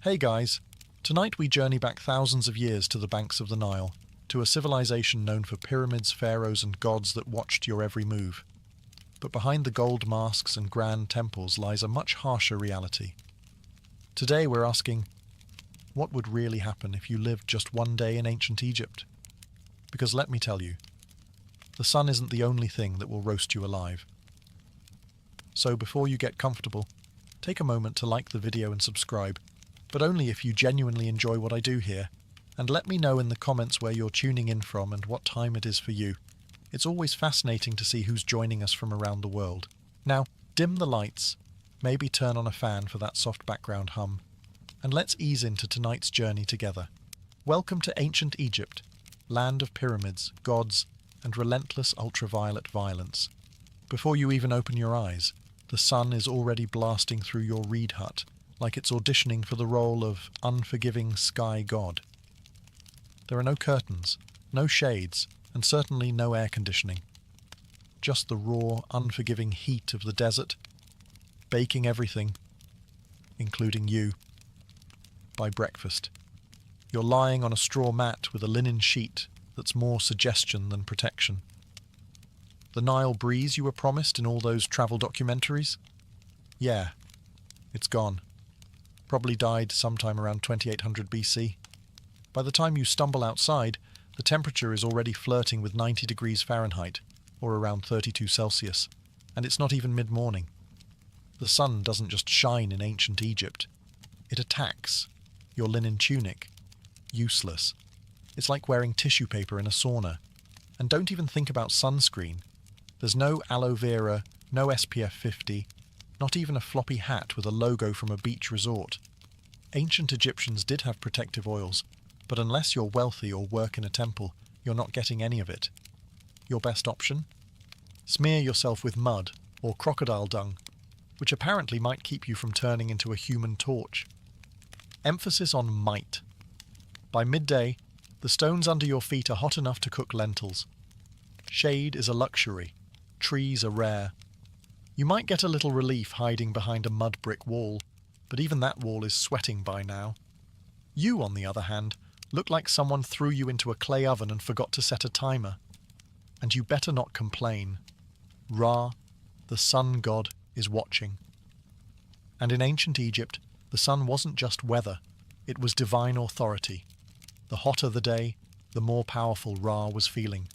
Hey guys, tonight we journey back thousands of years to the banks of the Nile, to a civilization known for pyramids, pharaohs and gods that watched your every move. But behind the gold masks and grand temples lies a much harsher reality. Today we're asking, what would really happen if you lived just one day in ancient Egypt? Because let me tell you, the sun isn't the only thing that will roast you alive. So before you get comfortable, take a moment to like the video and subscribe, but only if you genuinely enjoy what I do here, and let me know in the comments where you're tuning in from and what time it is for you. It's always fascinating to see who's joining us from around the world. Now, dim the lights, maybe turn on a fan for that soft background hum, and let's ease into tonight's journey together. Welcome to ancient Egypt, land of pyramids, gods, and relentless ultraviolet violence. Before you even open your eyes, the sun is already blasting through your reed hut, like it's auditioning for the role of unforgiving sky god. There are no curtains, no shades, and certainly no air conditioning. Just the raw, unforgiving heat of the desert, baking everything, including you, by breakfast. You're lying on a straw mat with a linen sheet that's more suggestion than protection. The Nile breeze you were promised in all those travel documentaries? Yeah, it's gone. Probably died sometime around 2800 BC. By the time you stumble outside, the temperature is already flirting with 90 degrees Fahrenheit, or around 32 Celsius, and it's not even mid-morning. The sun doesn't just shine in ancient Egypt. It attacks. Your linen tunic. Useless. It's like wearing tissue paper in a sauna. And don't even think about sunscreen. There's no aloe vera, no SPF 50, not even a floppy hat with a logo from a beach resort. Ancient Egyptians did have protective oils, but unless you're wealthy or work in a temple, you're not getting any of it. Your best option? Smear yourself with mud or crocodile dung, which apparently might keep you from turning into a human torch. Emphasis on might. By midday, the stones under your feet are hot enough to cook lentils. Shade is a luxury. Trees are rare. You might get a little relief hiding behind a mud brick wall, but even that wall is sweating by now. You, on the other hand, look like someone threw you into a clay oven and forgot to set a timer. And you better not complain. Ra, the sun god, is watching. And in ancient Egypt, the sun wasn't just weather, it was divine authority. The hotter the day, the more powerful Ra was feeling.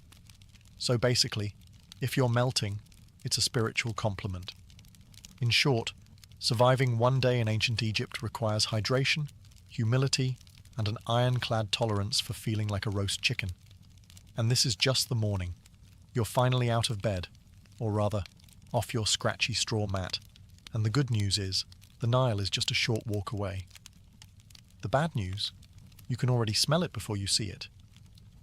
So basically, if you're melting, it's a spiritual compliment. In short, surviving one day in ancient Egypt requires hydration, humility, and an ironclad tolerance for feeling like a roast chicken. And this is just the morning. You're finally out of bed, or rather, off your scratchy straw mat. And the good news is, the Nile is just a short walk away. The bad news? You can already smell it before you see it.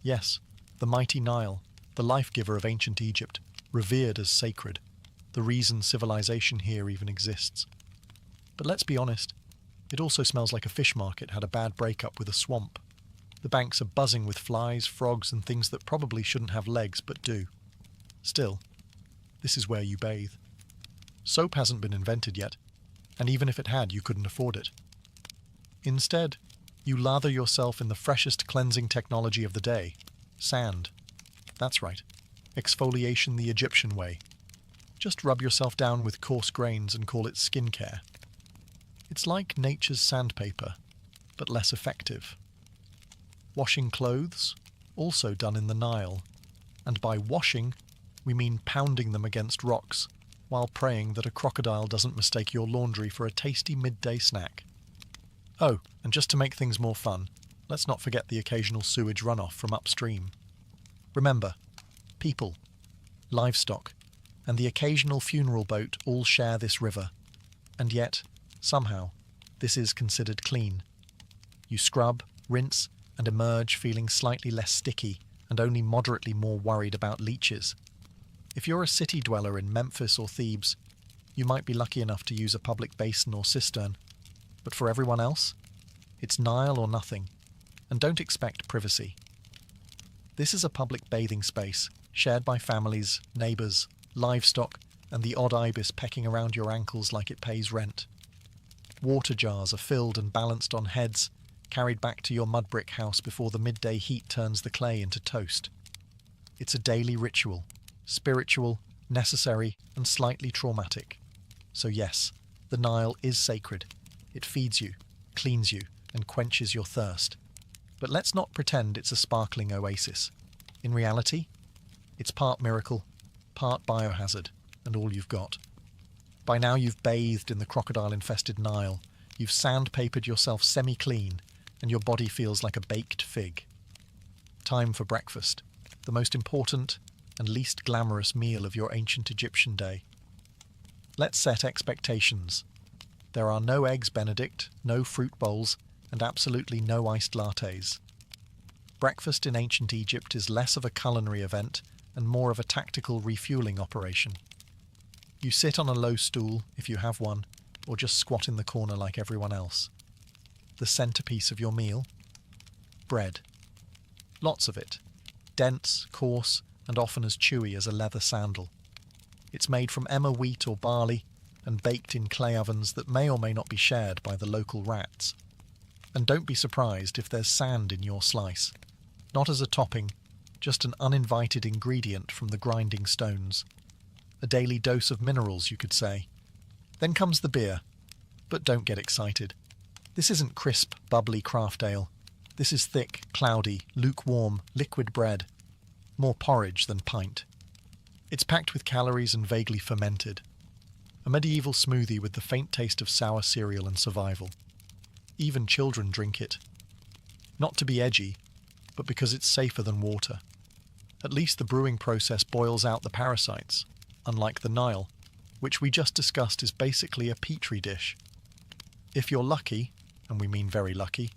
Yes, the mighty Nile, the life-giver of ancient Egypt, revered as sacred, the reason civilization here even exists. But let's be honest, it also smells like a fish market had a bad breakup with a swamp. The banks are buzzing with flies, frogs, and things that probably shouldn't have legs but do. Still, this is where you bathe. Soap hasn't been invented yet, and even if it had, you couldn't afford it. Instead, you lather yourself in the freshest cleansing technology of the day, sand. That's right, exfoliation the Egyptian way. Just rub yourself down with coarse grains and call it skincare. It's like nature's sandpaper, but less effective. Washing clothes, also done in the Nile. And by washing, we mean pounding them against rocks, while praying that a crocodile doesn't mistake your laundry for a tasty midday snack. Oh, and just to make things more fun, let's not forget the occasional sewage runoff from upstream. Remember, people, livestock, and the occasional funeral boat all share this river. And yet, somehow, this is considered clean. You scrub, rinse, and emerge feeling slightly less sticky and only moderately more worried about leeches. If you're a city dweller in Memphis or Thebes, you might be lucky enough to use a public basin or cistern. But for everyone else, it's Nile or nothing, and don't expect privacy. This is a public bathing space, shared by families, neighbours, livestock, and the odd ibis pecking around your ankles like it pays rent. Water jars are filled and balanced on heads, carried back to your mud brick house before the midday heat turns the clay into toast. It's a daily ritual, spiritual, necessary, and slightly traumatic. So yes, the Nile is sacred. It feeds you, cleans you, and quenches your thirst. But let's not pretend it's a sparkling oasis. In reality, it's part miracle, part biohazard, and all you've got. By now you've bathed in the crocodile-infested Nile, you've sandpapered yourself semi-clean, and your body feels like a baked fig. Time for breakfast, the most important and least glamorous meal of your ancient Egyptian day. Let's set expectations. There are no eggs Benedict, no fruit bowls, and absolutely no iced lattes. Breakfast in ancient Egypt is less of a culinary event and more of a tactical refueling operation. You sit on a low stool, if you have one, or just squat in the corner like everyone else. The centerpiece of your meal? Bread. Lots of it. Dense, coarse, and often as chewy as a leather sandal. It's made from emmer wheat or barley and baked in clay ovens that may or may not be shared by the local rats. And don't be surprised if there's sand in your slice. Not as a topping, just an uninvited ingredient from the grinding stones. A daily dose of minerals, you could say. Then comes the beer. But don't get excited. This isn't crisp, bubbly craft ale. This is thick, cloudy, lukewarm, liquid bread. More porridge than pint. It's packed with calories and vaguely fermented. A medieval smoothie with the faint taste of sour cereal and survival. Even children drink it. Not to be edgy, but because it's safer than water. At least the brewing process boils out the parasites, unlike the Nile, which we just discussed is basically a petri dish. If you're lucky, and we mean very lucky,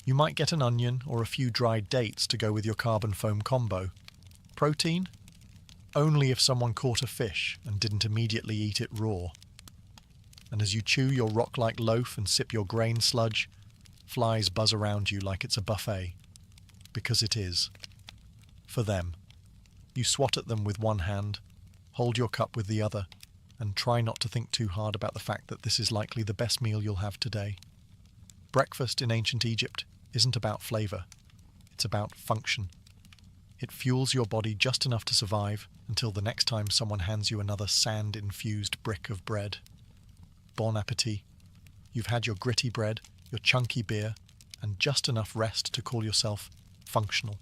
you might get an onion or a few dried dates to go with your carbon foam combo. Protein? Only if someone caught a fish and didn't immediately eat it raw. And as you chew your rock-like loaf and sip your grain sludge, flies buzz around you like it's a buffet. Because it is. For them. You swat at them with one hand, hold your cup with the other, and try not to think too hard about the fact that this is likely the best meal you'll have today. Breakfast in ancient Egypt isn't about flavour. It's about function. It fuels your body just enough to survive until the next time someone hands you another sand-infused brick of bread. Bon appetit. You've had your gritty bread, your chunky beer, and just enough rest to call yourself functional.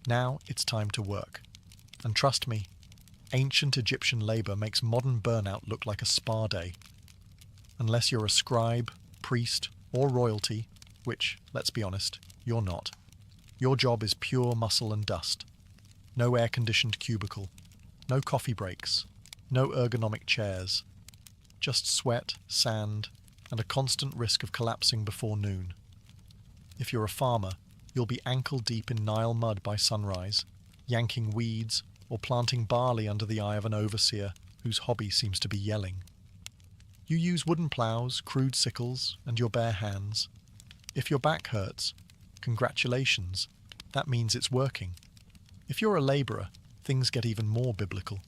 Now it's time to work. And trust me, ancient Egyptian labour makes modern burnout look like a spa day. Unless you're a scribe, priest, or royalty, which, let's be honest, you're not. Your job is pure muscle and dust. No air-conditioned cubicle. No coffee breaks. No ergonomic chairs. Just sweat, sand, and a constant risk of collapsing before noon. If you're a farmer, you'll be ankle-deep in Nile mud by sunrise, yanking weeds or planting barley under the eye of an overseer whose hobby seems to be yelling. You use wooden ploughs, crude sickles, and your bare hands. If your back hurts, congratulations, that means it's working. If you're a labourer, things get even more biblical.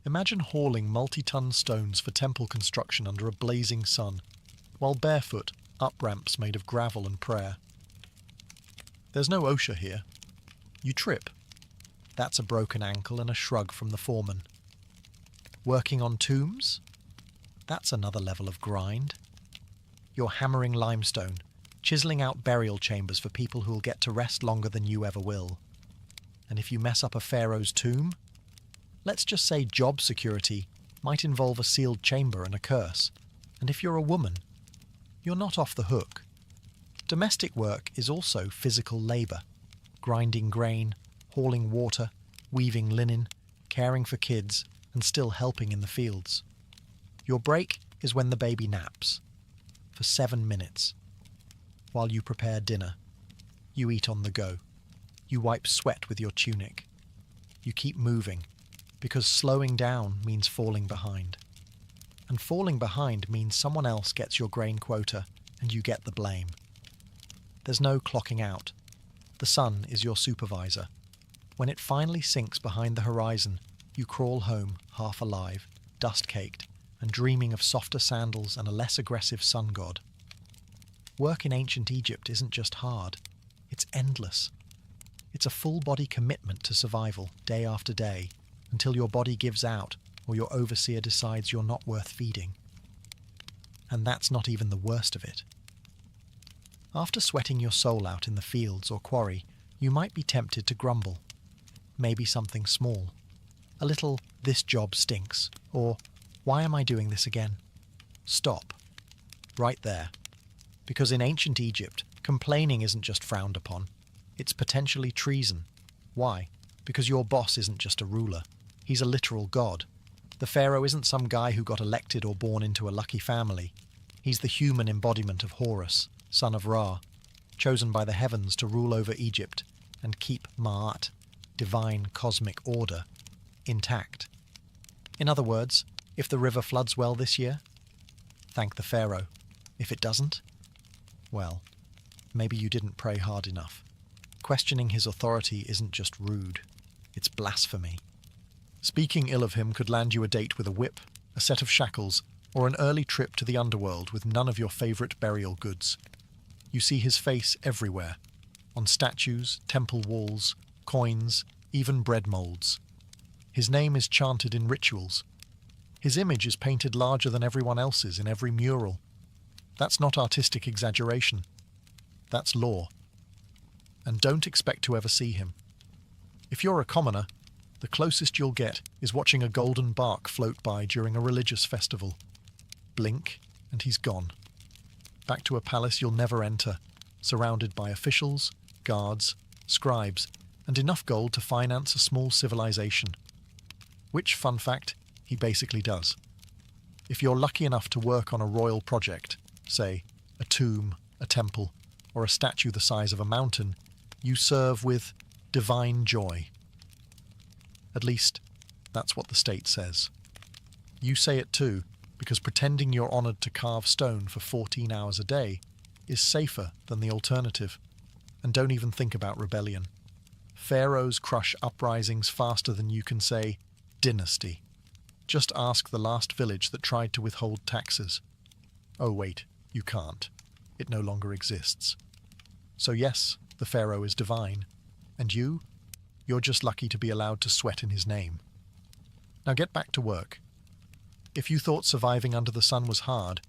Imagine hauling multi-ton stones for temple construction under a blazing sun, while barefoot up ramps made of gravel and prayer. There's no OSHA here. You trip. That's a broken ankle and a shrug from the foreman. Working on tombs? That's another level of grind. You're hammering limestone, chiselling out burial chambers for people who'll get to rest longer than you ever will. And if you mess up a pharaoh's tomb, let's just say job security might involve a sealed chamber and a curse. And if you're a woman, you're not off the hook. Domestic work is also physical labour. Grinding grain, hauling water, weaving linen, caring for kids, and still helping in the fields. Your break is when the baby naps. For 7 minutes. While you prepare dinner. You eat on the go. You wipe sweat with your tunic. You keep moving, because slowing down means falling behind. And falling behind means someone else gets your grain quota and you get the blame. There's no clocking out. The sun is your supervisor. When it finally sinks behind the horizon, you crawl home, half alive, dust-caked, and dreaming of softer sandals and a less aggressive sun god. Work in ancient Egypt isn't just hard, it's endless. It's a full-body commitment to survival, day after day, until your body gives out or your overseer decides you're not worth feeding. And that's not even the worst of it. After sweating your soul out in the fields or quarry, you might be tempted to grumble. Maybe something small. A little, "this job stinks," or "why am I doing this again?" Stop. Right there. Because in ancient Egypt, complaining isn't just frowned upon. It's potentially treason. Why? Because your boss isn't just a ruler. He's a literal god. The pharaoh isn't some guy who got elected or born into a lucky family. He's the human embodiment of Horus, son of Ra, chosen by the heavens to rule over Egypt and keep Ma'at, divine cosmic order, intact. In other words, if the river floods well this year, thank the pharaoh. If it doesn't, well, maybe you didn't pray hard enough. Questioning his authority isn't just rude, it's blasphemy. Speaking ill of him could land you a date with a whip, a set of shackles, or an early trip to the underworld with none of your favourite burial goods. You see his face everywhere, on statues, temple walls, coins, even bread moulds. His name is chanted in rituals. His image is painted larger than everyone else's in every mural. That's not artistic exaggeration. That's law. And don't expect to ever see him. If you're a commoner, the closest you'll get is watching a golden bark float by during a religious festival. Blink, and he's gone. Back to a palace you'll never enter, surrounded by officials, guards, scribes, and enough gold to finance a small civilization. Which, fun fact, he basically does. If you're lucky enough to work on a royal project, say, a tomb, a temple, or a statue the size of a mountain, you serve with divine joy. At least, that's what the state says. You say it too, because pretending you're honoured to carve stone for 14 hours a day is safer than the alternative. And don't even think about rebellion. Pharaohs crush uprisings faster than you can say, dynasty. Just ask the last village that tried to withhold taxes. Oh wait, you can't. It no longer exists. So yes, the pharaoh is divine. And you're just lucky to be allowed to sweat in his name. Now get back to work. If you thought surviving under the sun was hard,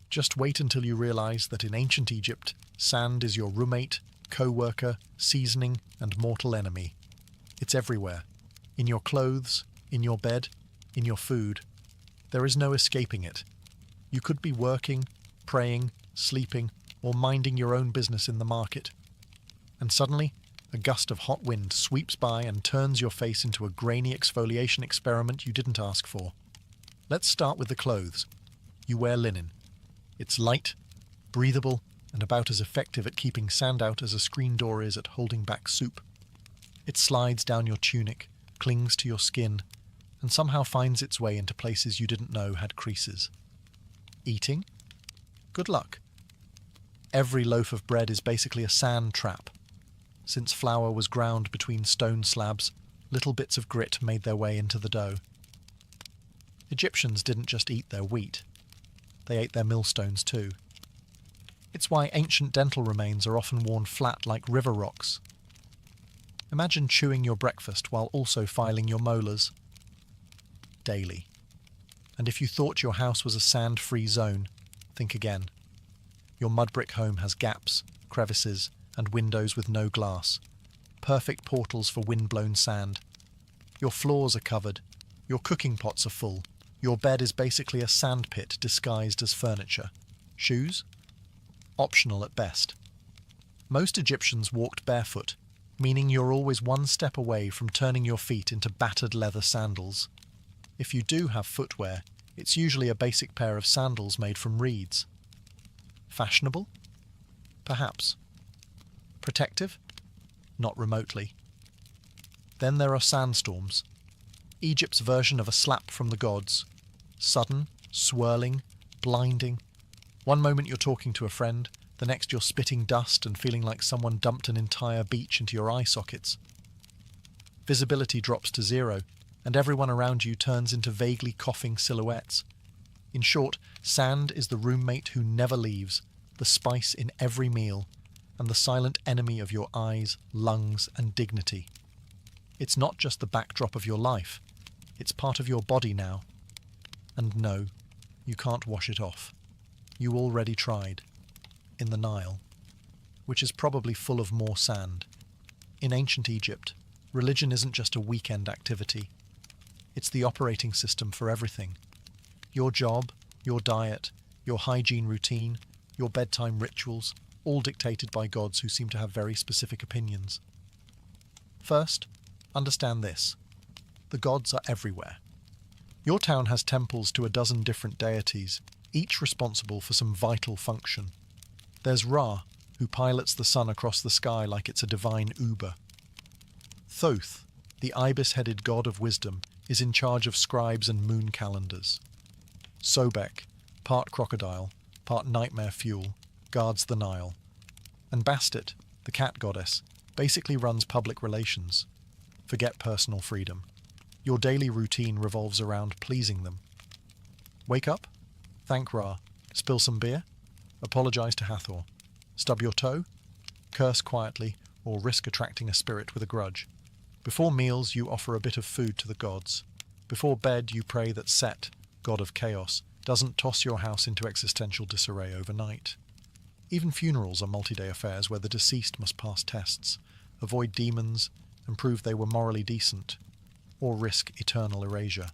just wait until you realize that in ancient Egypt, sand is your roommate, co-worker, seasoning, and mortal enemy. It's everywhere. In your clothes, in your bed, in your food. There is no escaping it. You could be working, praying, sleeping, or minding your own business in the market. And suddenly, a gust of hot wind sweeps by and turns your face into a grainy exfoliation experiment you didn't ask for. Let's start with the clothes. You wear linen. It's light, breathable, and about as effective at keeping sand out as a screen door is at holding back soup. It slides down your tunic, clings to your skin, and somehow finds its way into places you didn't know had creases. Eating? Good luck. Every loaf of bread is basically a sand trap. Since flour was ground between stone slabs, little bits of grit made their way into the dough. Egyptians didn't just eat their wheat. They ate their millstones too. It's why ancient dental remains are often worn flat like river rocks. Imagine chewing your breakfast while also filing your molars. Daily. And if you thought your house was a sand-free zone, think again. Your mud brick home has gaps, crevices, and windows with no glass. Perfect portals for wind-blown sand. Your floors are covered. Your cooking pots are full. Your bed is basically a sandpit disguised as furniture. Shoes? Optional at best. Most Egyptians walked barefoot, meaning you're always one step away from turning your feet into battered leather sandals. If you do have footwear, it's usually a basic pair of sandals made from reeds. Fashionable? Perhaps. Protective? Not remotely. Then there are sandstorms. Egypt's version of a slap from the gods. Sudden, swirling, blinding. One moment you're talking to a friend, the next you're spitting dust and feeling like someone dumped an entire beach into your eye sockets. Visibility drops to zero, and everyone around you turns into vaguely coughing silhouettes. In short, sand is the roommate who never leaves, the spice in every meal, and the silent enemy of your eyes, lungs, and dignity. It's not just the backdrop of your life, it's part of your body now. And no, you can't wash it off. You already tried. In the Nile, which is probably full of more sand. In ancient Egypt, religion isn't just a weekend activity. It's the operating system for everything. Your job, your diet, your hygiene routine, your bedtime rituals, all dictated by gods who seem to have very specific opinions. First, understand this. The gods are everywhere. Your town has temples to a dozen different deities, each responsible for some vital function. There's Ra, who pilots the sun across the sky like it's a divine Uber. Thoth, the ibis-headed god of wisdom, is in charge of scribes and moon calendars. Sobek, part crocodile, part nightmare fuel, guards the Nile. And Bastet, the cat goddess, basically runs public relations. Forget personal freedom. Your daily routine revolves around pleasing them. Wake up, thank Ra, spill some beer, apologize to Hathor, stub your toe, curse quietly, or risk attracting a spirit with a grudge. Before meals, you offer a bit of food to the gods. Before bed, you pray that Set, god of chaos, doesn't toss your house into existential disarray overnight. Even funerals are multi-day affairs where the deceased must pass tests, avoid demons, and prove they were morally decent, or risk eternal erasure.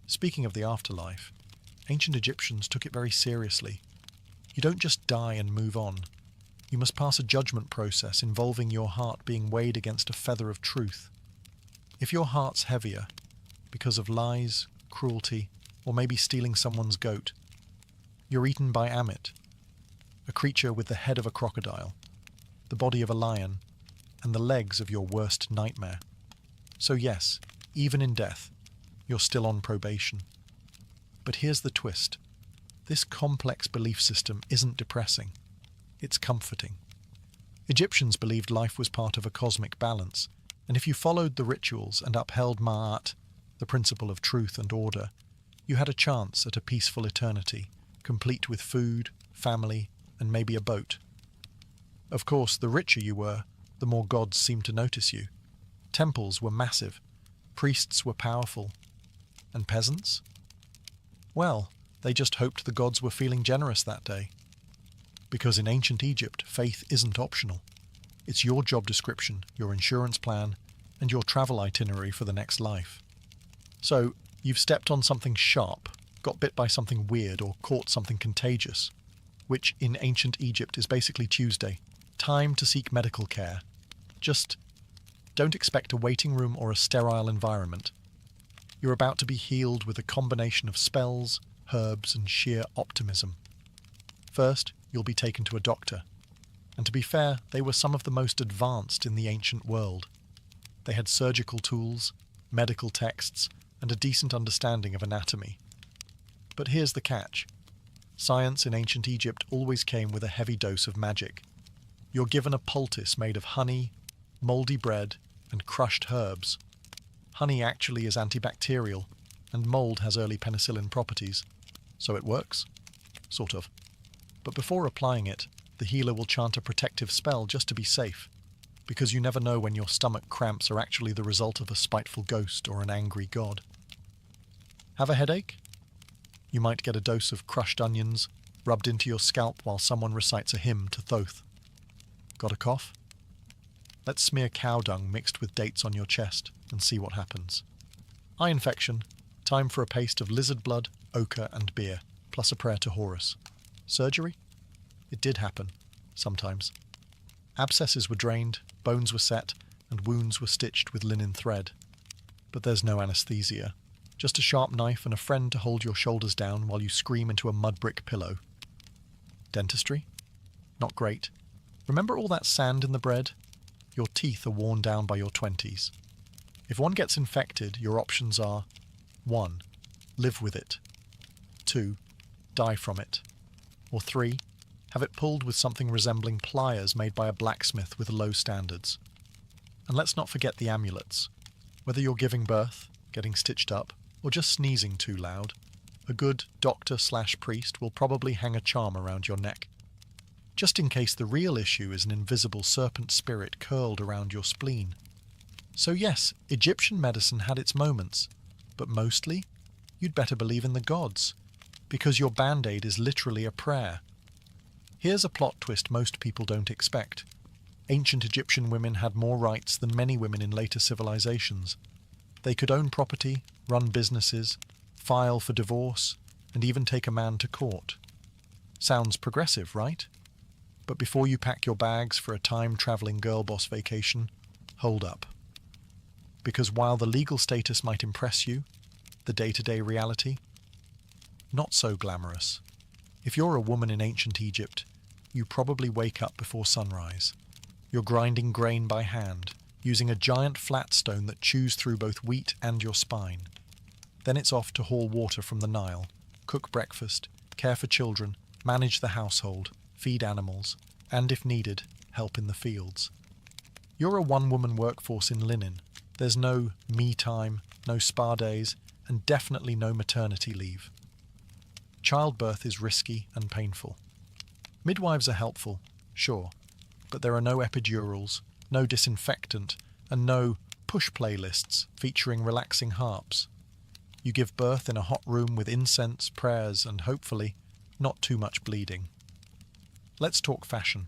Speaking of the afterlife, ancient Egyptians took it very seriously. You don't just die and move on. You must pass a judgment process involving your heart being weighed against a feather of truth. If your heart's heavier, because of lies, cruelty, or maybe stealing someone's goat, you're eaten by Amit, a creature with the head of a crocodile, the body of a lion, and the legs of your worst nightmare. So yes, even in death, you're still on probation. But here's the twist. This complex belief system isn't depressing. It's comforting. Egyptians believed life was part of a cosmic balance, and if you followed the rituals and upheld Ma'at, the principle of truth and order, you had a chance at a peaceful eternity, complete with food, family, and maybe a boat. Of course, the richer you were, the more gods seemed to notice you. Temples were massive, priests were powerful, and peasants? Well, they just hoped the gods were feeling generous that day. Because in ancient Egypt, faith isn't optional. It's your job description, your insurance plan, and your travel itinerary for the next life. So, you've stepped on something sharp, got bit by something weird, or caught something contagious, which in ancient Egypt is basically Tuesday. Time to seek medical care. Just don't expect a waiting room or a sterile environment. You're about to be healed with a combination of spells, herbs, and sheer optimism. First, you'll be taken to a doctor. And to be fair, they were some of the most advanced in the ancient world. They had surgical tools, medical texts, and a decent understanding of anatomy. But here's the catch. Science in ancient Egypt always came with a heavy dose of magic. You're given a poultice made of honey, mouldy bread, and crushed herbs. Honey actually is antibacterial, and mould has early penicillin properties. So it works? Sort of. But before applying it, the healer will chant a protective spell just to be safe, because you never know when your stomach cramps are actually the result of a spiteful ghost or an angry god. Have a headache? You might get a dose of crushed onions rubbed into your scalp while someone recites a hymn to Thoth. Got a cough? Let's smear cow dung mixed with dates on your chest and see what happens. Eye infection, time for a paste of lizard blood, ochre and beer, plus a prayer to Horus. Surgery? It did happen, sometimes. Abscesses were drained, bones were set, and wounds were stitched with linen thread. But there's no anesthesia. Just a sharp knife and a friend to hold your shoulders down while you scream into a mud brick pillow. Dentistry? Not great. Remember all that sand in the bread? Your teeth are worn down by your 20s. If one gets infected, your options are 1. Live with it. 2. Die from it. Or 3. Have it pulled with something resembling pliers made by a blacksmith with low standards. And let's not forget the amulets. Whether you're giving birth, getting stitched up, or just sneezing too loud, A good doctor/priest will probably hang a charm around your neck, just in case the real issue is an invisible serpent spirit curled around your spleen. So yes, Egyptian medicine had its moments, but mostly, you'd better believe in the gods, because your band-aid is literally a prayer. Here's a plot twist most people don't expect. Ancient Egyptian women had more rights than many women in later civilizations. They could own property, run businesses, file for divorce, and even take a man to court. Sounds progressive, right? But before you pack your bags for a time-traveling girl boss vacation, hold up. Because while the legal status might impress you, the day-to-day reality, not so glamorous. If you're a woman in ancient Egypt, you probably wake up before sunrise. You're grinding grain by hand, using a giant flat stone that chews through both wheat and your spine. Then it's off to haul water from the Nile, cook breakfast, care for children, manage the household, feed animals, and if needed, help in the fields. You're a one-woman workforce in linen. There's no me time, no spa days, and definitely no maternity leave. Childbirth is risky and painful. Midwives are helpful, sure, but there are no epidurals, no disinfectant, and no push playlists featuring relaxing harps. You give birth in a hot room with incense, prayers, and hopefully, not too much bleeding. Let's talk fashion.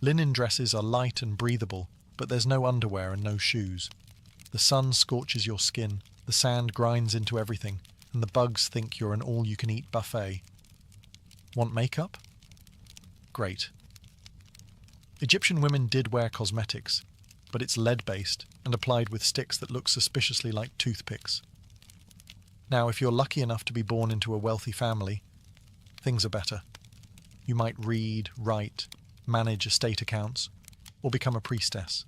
Linen dresses are light and breathable, but there's no underwear and no shoes. The sun scorches your skin, the sand grinds into everything, and the bugs think you're an all-you-can-eat buffet. Want makeup? Great. Egyptian women did wear cosmetics, but it's lead-based and applied with sticks that look suspiciously like toothpicks. Now, if you're lucky enough to be born into a wealthy family, things are better. You might read, write, manage estate accounts, or become a priestess.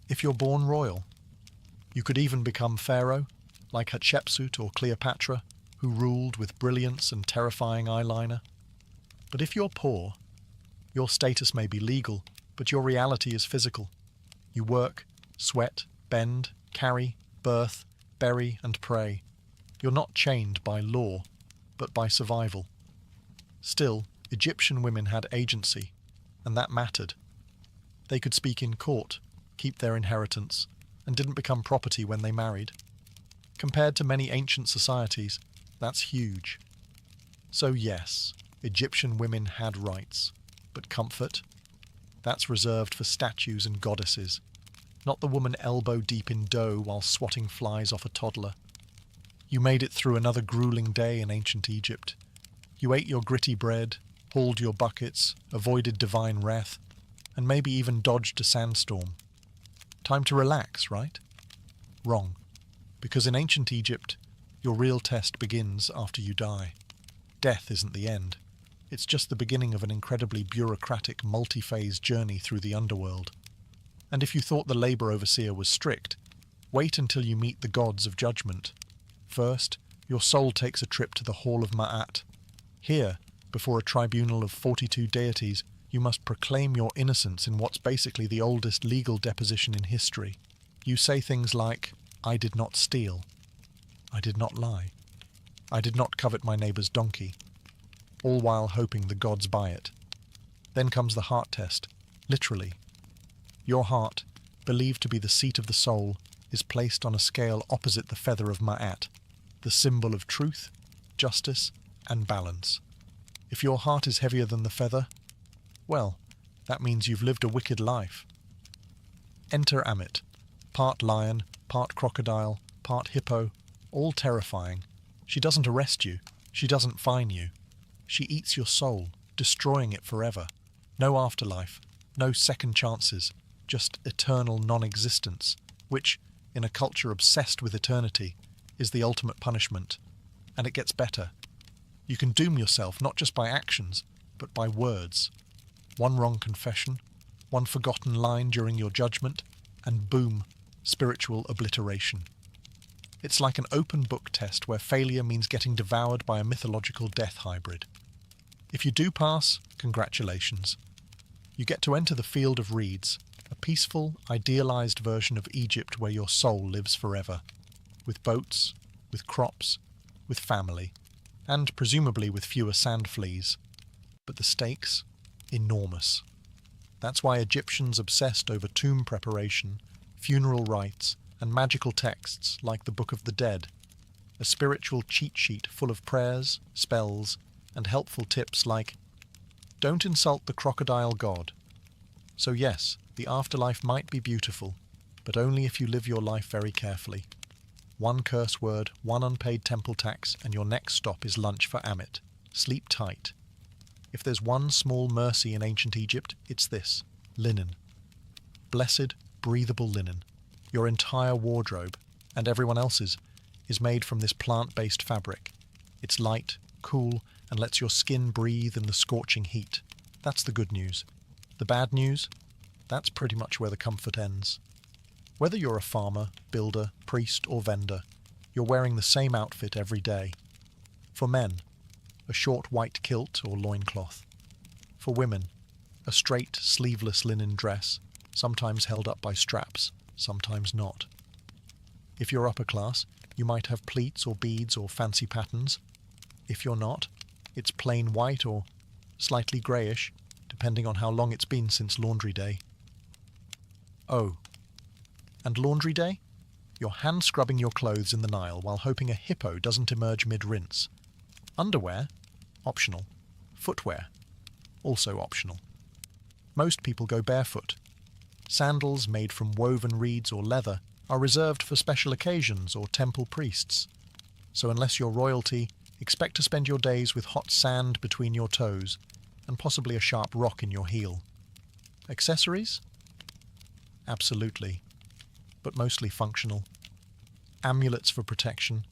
If you're born royal, you could even become pharaoh, like Hatshepsut or Cleopatra, who ruled with brilliance and terrifying eyeliner. But if you're poor, your status may be legal, but your reality is physical. You work, sweat, bend, carry, birth, bury, and pray. You're not chained by law, but by survival. Still, Egyptian women had agency, and that mattered. They could speak in court, keep their inheritance, and didn't become property when they married. Compared to many ancient societies, that's huge. So yes, Egyptian women had rights, but comfort? That's reserved for statues and goddesses, not the woman elbow deep in dough while swatting flies off a toddler. You made it through another grueling day in ancient Egypt. You ate your gritty bread, hauled your buckets, avoided divine wrath, and maybe even dodged a sandstorm. Time to relax, right? Wrong. Because in ancient Egypt, your real test begins after you die. Death isn't the end. It's just the beginning of an incredibly bureaucratic, multi-phase journey through the underworld. And if you thought the labor overseer was strict, wait until you meet the gods of judgment. First, your soul takes a trip to the Hall of Ma'at. Here, before a tribunal of 42 deities, you must proclaim your innocence in what's basically the oldest legal deposition in history. You say things like, I did not steal. I did not lie. I did not covet my neighbour's donkey. All while hoping the gods buy it. Then comes the heart test, literally. Your heart, believed to be the seat of the soul, is placed on a scale opposite the feather of Ma'at, the symbol of truth, justice, and balance. If your heart is heavier than the feather, well, that means you've lived a wicked life. Enter Amit, part lion, part crocodile, part hippo, all terrifying. She doesn't arrest you, she doesn't fine you. She eats your soul, destroying it forever. No afterlife, no second chances, just eternal non-existence, which, in a culture obsessed with eternity, is the ultimate punishment. And it gets better. You can doom yourself not just by actions, but by words. One wrong confession, one forgotten line during your judgment, and boom, spiritual obliteration. It's like an open book test where failure means getting devoured by a mythological death hybrid. If you do pass, congratulations. You get to enter the field of reeds, a peaceful, idealized version of Egypt where your soul lives forever. With boats, with crops, with family. and presumably with fewer sand fleas. But the stakes? Enormous. That's why Egyptians obsessed over tomb preparation, funeral rites, and magical texts like the Book of the Dead, a spiritual cheat sheet full of prayers, spells, and helpful tips like, don't insult the crocodile god. So yes, the afterlife might be beautiful, but only if you live your life very carefully. One curse word, one unpaid temple tax, and your next stop is lunch for Amit. Sleep tight. If there's one small mercy in ancient Egypt, it's this: linen. Blessed, breathable linen. Your entire wardrobe, and everyone else's, is made from this plant-based fabric. It's light, cool, and lets your skin breathe in the scorching heat. That's the good news. The bad news? That's pretty much where the comfort ends. Whether you're a farmer, builder, priest, or vendor, you're wearing the same outfit every day. For men, a short white kilt or loincloth. For women, a straight, sleeveless linen dress, sometimes held up by straps, sometimes not. If you're upper class, you might have pleats or beads or fancy patterns. If you're not, it's plain white or slightly greyish, depending on how long it's been since laundry day. Oh, and laundry day? You're hand-scrubbing your clothes in the Nile while hoping a hippo doesn't emerge mid-rinse. Underwear? Optional. Footwear? Also optional. Most people go barefoot. Sandals made from woven reeds or leather are reserved for special occasions or temple priests. So unless you're royalty, expect to spend your days with hot sand between your toes and possibly a sharp rock in your heel. Accessories? Absolutely, but mostly functional. Amulets for protection,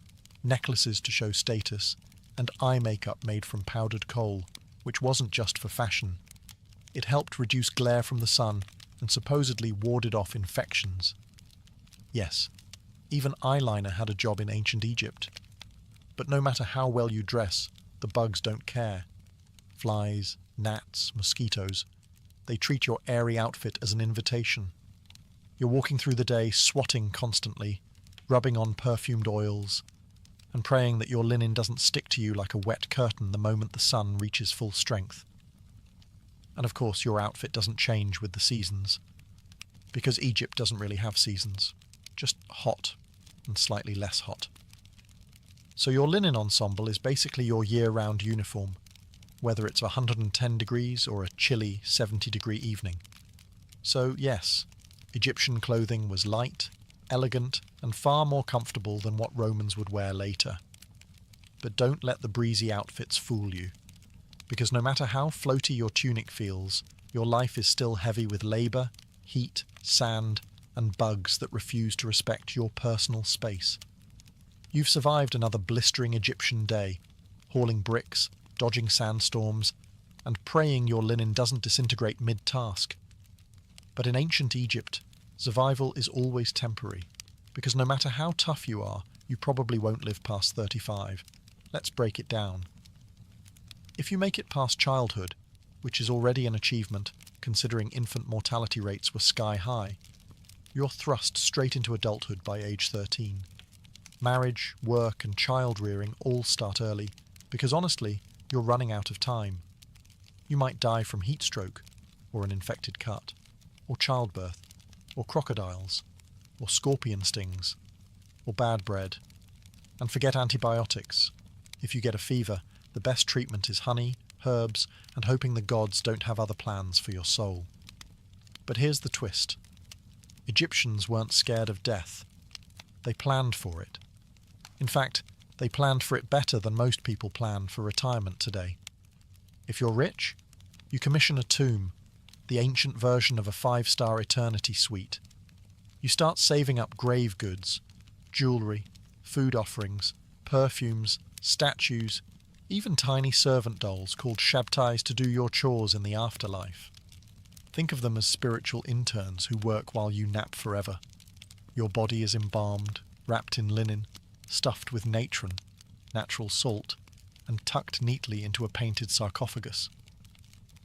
necklaces to show status, and eye makeup made from powdered coal, which wasn't just for fashion. It helped reduce glare from the sun and supposedly warded off infections. Yes, even eyeliner had a job in ancient Egypt. But no matter how well you dress, the bugs don't care. Flies, gnats, mosquitoes, they treat your airy outfit as an invitation. You're walking through the day swatting constantly, rubbing on perfumed oils, and praying that your linen doesn't stick to you like a wet curtain the moment the sun reaches full strength. And of course your outfit doesn't change with the seasons, because Egypt doesn't really have seasons, just hot and slightly less hot. So your linen ensemble is basically your year-round uniform, whether it's 110 degrees or a chilly 70-degree evening. So yes, Egyptian clothing was light, elegant, and far more comfortable than what Romans would wear later. But don't let the breezy outfits fool you, because no matter how floaty your tunic feels, your life is still heavy with labour, heat, sand, and bugs that refuse to respect your personal space. You've survived another blistering Egyptian day, hauling bricks, dodging sandstorms, and praying your linen doesn't disintegrate mid-task. But in ancient Egypt, survival is always temporary, because no matter how tough you are, you probably won't live past 35. Let's break it down. If you make it past childhood, which is already an achievement considering infant mortality rates were sky high, you're thrust straight into adulthood by age 13. Marriage, work, and child rearing all start early, because honestly, you're running out of time. You might die from heat stroke, or an infected cut, or childbirth, or crocodiles, or scorpion stings, or bad bread. And forget antibiotics. If you get a fever, the best treatment is honey, herbs, and hoping the gods don't have other plans for your soul. But here's the twist. Egyptians weren't scared of death. They planned for it. In fact, they planned for it better than most people plan for retirement today. If you're rich, you commission a tomb, the ancient version of a 5-star eternity suite. You start saving up grave goods, jewellery, food offerings, perfumes, statues, even tiny servant dolls called shabtais to do your chores in the afterlife. Think of them as spiritual interns who work while you nap forever. Your body is embalmed, wrapped in linen, stuffed with natron, natural salt, and tucked neatly into a painted sarcophagus.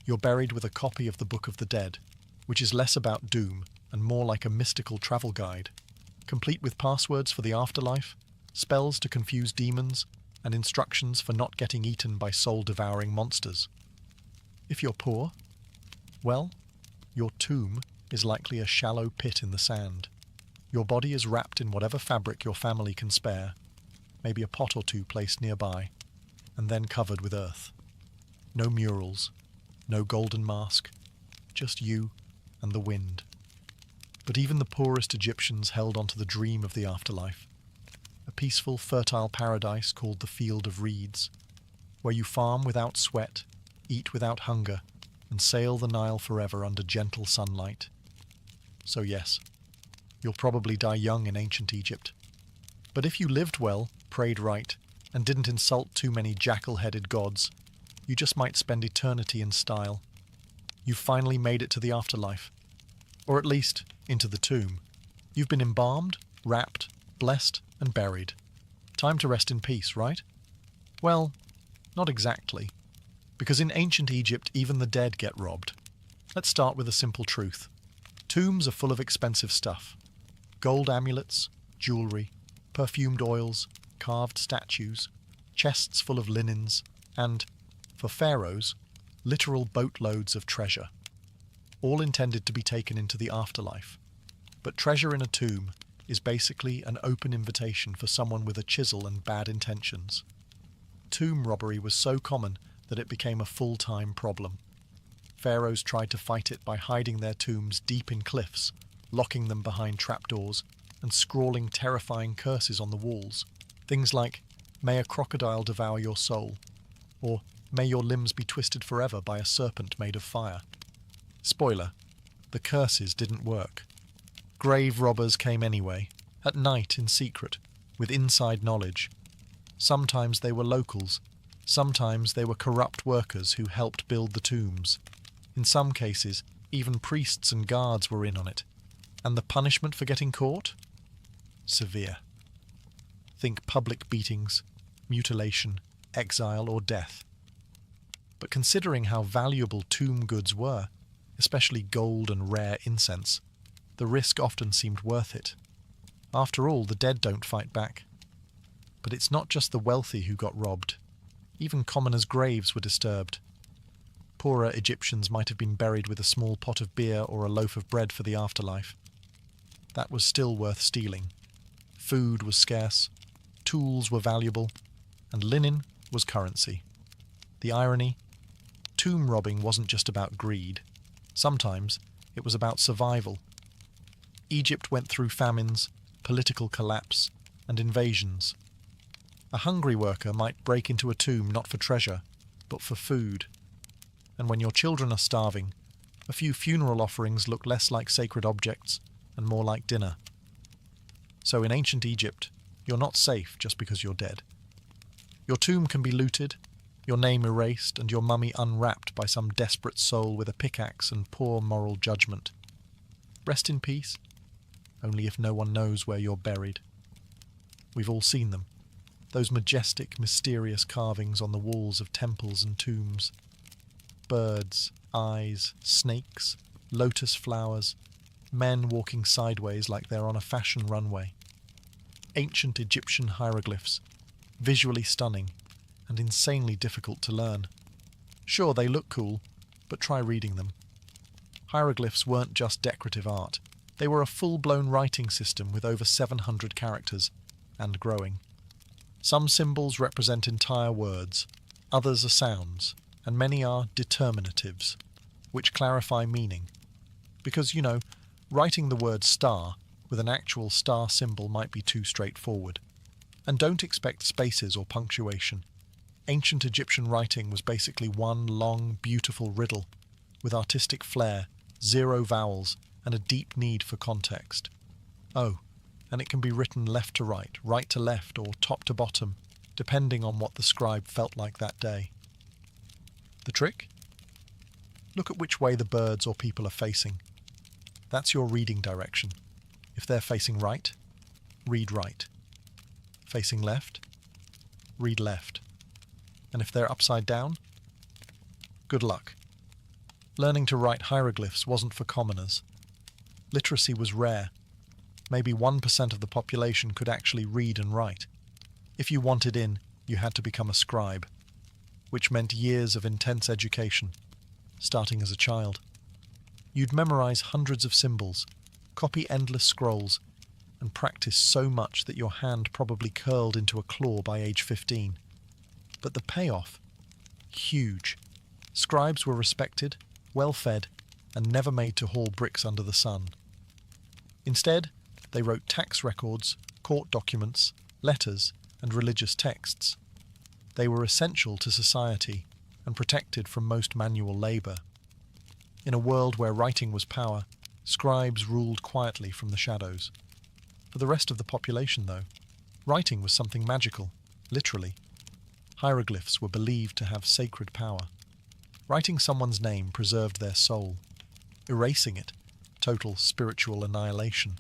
You're buried with a copy of the Book of the Dead, which is less about doom and more like a mystical travel guide, complete with passwords for the afterlife, spells to confuse demons, and instructions for not getting eaten by soul-devouring monsters. If you're poor, well, your tomb is likely a shallow pit in the sand. Your body is wrapped in whatever fabric your family can spare, maybe a pot or two placed nearby, and then covered with earth. No murals, no golden mask, just you and the wind. But even the poorest Egyptians held on to the dream of the afterlife, a peaceful, fertile paradise called the Field of Reeds, where you farm without sweat, eat without hunger, and sail the Nile forever under gentle sunlight. So yes, you'll probably die young in ancient Egypt. But if you lived well, prayed right, and didn't insult too many jackal-headed gods, you just might spend eternity in style. You've finally made it to the afterlife. Or at least, into the tomb. You've been embalmed, wrapped, blessed, and buried. Time to rest in peace, right? Well, not exactly. Because in ancient Egypt, even the dead get robbed. Let's start with a simple truth. Tombs are full of expensive stuff. Gold amulets, jewelry, perfumed oils, carved statues, chests full of linens, and, for pharaohs, literal boatloads of treasure. All intended to be taken into the afterlife. But treasure in a tomb is basically an open invitation for someone with a chisel and bad intentions. Tomb robbery was so common that it became a full-time problem. Pharaohs tried to fight it by hiding their tombs deep in cliffs, locking them behind trapdoors, and scrawling terrifying curses on the walls. Things like, "May a crocodile devour your soul," or "May your limbs be twisted forever by a serpent made of fire." Spoiler, the curses didn't work. Grave robbers came anyway, at night in secret, with inside knowledge. Sometimes they were locals, sometimes they were corrupt workers who helped build the tombs. In some cases, even priests and guards were in on it. And the punishment for getting caught? Severe. Think public beatings, mutilation, exile, or death. But considering how valuable tomb goods were, especially gold and rare incense, the risk often seemed worth it. After all, the dead don't fight back. But it's not just the wealthy who got robbed. Even commoners' graves were disturbed. Poorer Egyptians might have been buried with a small pot of beer or a loaf of bread for the afterlife. That was still worth stealing. Food was scarce, tools were valuable, and linen was currency. The irony? Tomb robbing wasn't just about greed. Sometimes it was about survival. Egypt went through famines, political collapse, and invasions. A hungry worker might break into a tomb not for treasure, but for food. And when your children are starving, a few funeral offerings look less like sacred objects and more like dinner. So in ancient Egypt, you're not safe just because you're dead. Your tomb can be looted, your name erased, and your mummy unwrapped by some desperate soul with a pickaxe and poor moral judgment. Rest in peace, only if no one knows where you're buried. We've all seen them, those majestic, mysterious carvings on the walls of temples and tombs. Birds, eyes, snakes, lotus flowers, men walking sideways like they're on a fashion runway. Ancient Egyptian hieroglyphs, visually stunning and insanely difficult to learn. Sure, they look cool, but try reading them. Hieroglyphs weren't just decorative art. They were a full-blown writing system with over 700 characters, and growing. Some symbols represent entire words, others are sounds, and many are determinatives, which clarify meaning. Because, writing the word star with an actual star symbol might be too straightforward. And don't expect spaces or punctuation. Ancient Egyptian writing was basically one long, beautiful riddle, with artistic flair, 0 vowels, and a deep need for context. Oh, and it can be written left to right to left, or top to bottom, depending on what the scribe felt like that day. The trick? Look at which way the birds or people are facing. That's your reading direction. If they're facing right, read right. Facing left, read left. And if they're upside down, good luck. Learning to write hieroglyphs wasn't for commoners. Literacy was rare. Maybe 1% of the population could actually read and write. If you wanted in, you had to become a scribe, which meant years of intense education, starting as a child. You'd memorize hundreds of symbols, copy endless scrolls, and practice so much that your hand probably curled into a claw by age 15. But the payoff? Huge. Scribes were respected, well-fed, and never made to haul bricks under the sun. Instead, they wrote tax records, court documents, letters, and religious texts. They were essential to society and protected from most manual labour. In a world where writing was power, scribes ruled quietly from the shadows. For the rest of the population, though, writing was something magical, literally. Hieroglyphs were believed to have sacred power. Writing someone's name preserved their soul. Erasing it, total spiritual annihilation.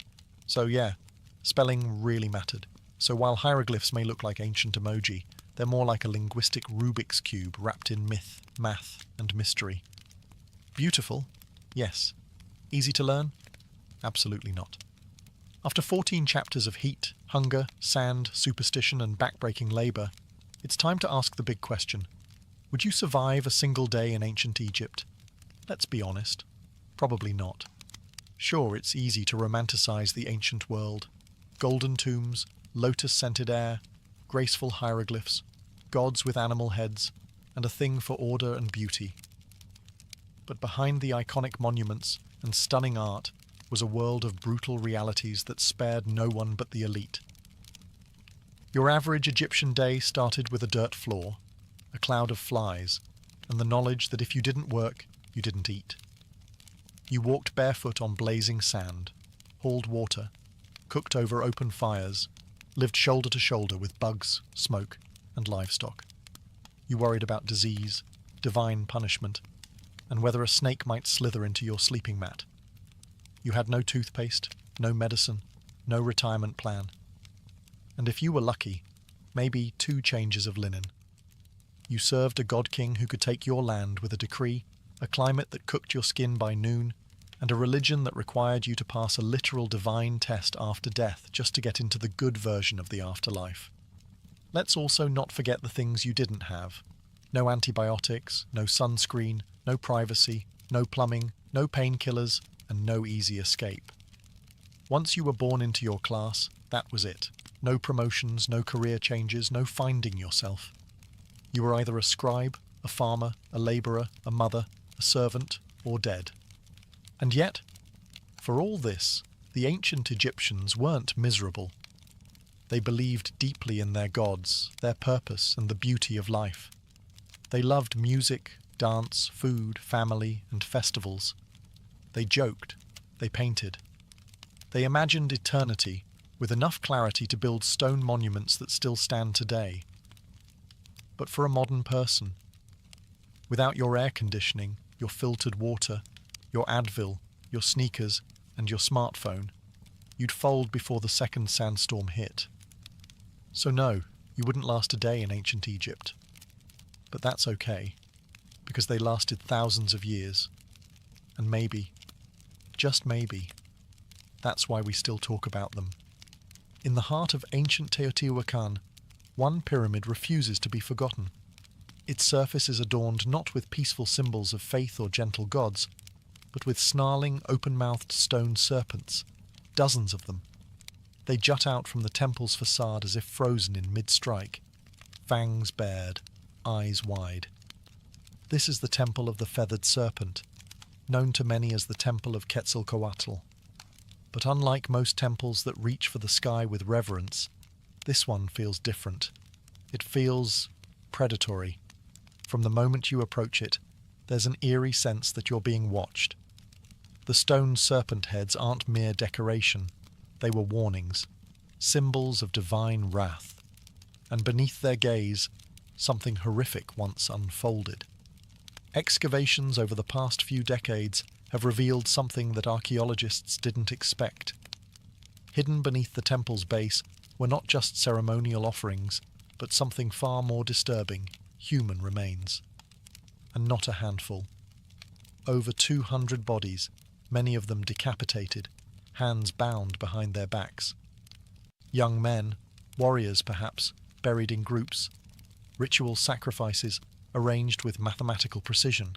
So yeah, spelling really mattered. So while hieroglyphs may look like ancient emoji, they're more like a linguistic Rubik's Cube wrapped in myth, math, and mystery. Beautiful? Yes. Easy to learn? Absolutely not. After 14 chapters of heat, hunger, sand, superstition, and backbreaking labour, it's time to ask the big question. Would you survive a single day in ancient Egypt? Let's be honest. Probably not. Sure, it's easy to romanticize the ancient world. Golden tombs, lotus-scented air, graceful hieroglyphs, gods with animal heads, and a thing for order and beauty. But behind the iconic monuments and stunning art was a world of brutal realities that spared no one but the elite. Your average Egyptian day started with a dirt floor, a cloud of flies, and the knowledge that if you didn't work, you didn't eat. You walked barefoot on blazing sand, hauled water, cooked over open fires, lived shoulder to shoulder with bugs, smoke, and livestock. You worried about disease, divine punishment, and whether a snake might slither into your sleeping mat. You had no toothpaste, no medicine, no retirement plan. And if you were lucky, maybe 2 changes of linen. You served a god-king who could take your land with a decree, a climate that cooked your skin by noon, and a religion that required you to pass a literal divine test after death just to get into the good version of the afterlife. Let's also not forget the things you didn't have. No antibiotics, no sunscreen, no privacy, no plumbing, no painkillers, and no easy escape. Once you were born into your class, that was it. No promotions, no career changes, no finding yourself. You were either a scribe, a farmer, a labourer, a mother, a servant, or dead. And yet, for all this, the ancient Egyptians weren't miserable. They believed deeply in their gods, their purpose, and the beauty of life. They loved music, dance, food, family, and festivals. They joked. They painted. They imagined eternity with enough clarity to build stone monuments that still stand today. But for a modern person, without your air conditioning, your filtered water, your Advil, your sneakers, and your smartphone, you'd fold before the second sandstorm hit. So no, you wouldn't last a day in ancient Egypt. But that's okay, because they lasted thousands of years. And maybe, just maybe, that's why we still talk about them. In the heart of ancient Teotihuacan, one pyramid refuses to be forgotten. Its surface is adorned not with peaceful symbols of faith or gentle gods, but with snarling, open-mouthed stone serpents, dozens of them. They jut out from the temple's facade as if frozen in mid-strike, fangs bared, eyes wide. This is the temple of the feathered serpent, known to many as the temple of Quetzalcoatl. But unlike most temples that reach for the sky with reverence, this one feels different. It feels predatory. From the moment you approach it, there's an eerie sense that you're being watched. The stone serpent heads aren't mere decoration. They were warnings, symbols of divine wrath. And beneath their gaze, something horrific once unfolded. Excavations over the past few decades have revealed something that archaeologists didn't expect. Hidden beneath the temple's base were not just ceremonial offerings, but something far more disturbing, human remains. And not a handful. Over 200 bodies, many of them decapitated, hands bound behind their backs. Young men, warriors perhaps, buried in groups, ritual sacrifices arranged with mathematical precision.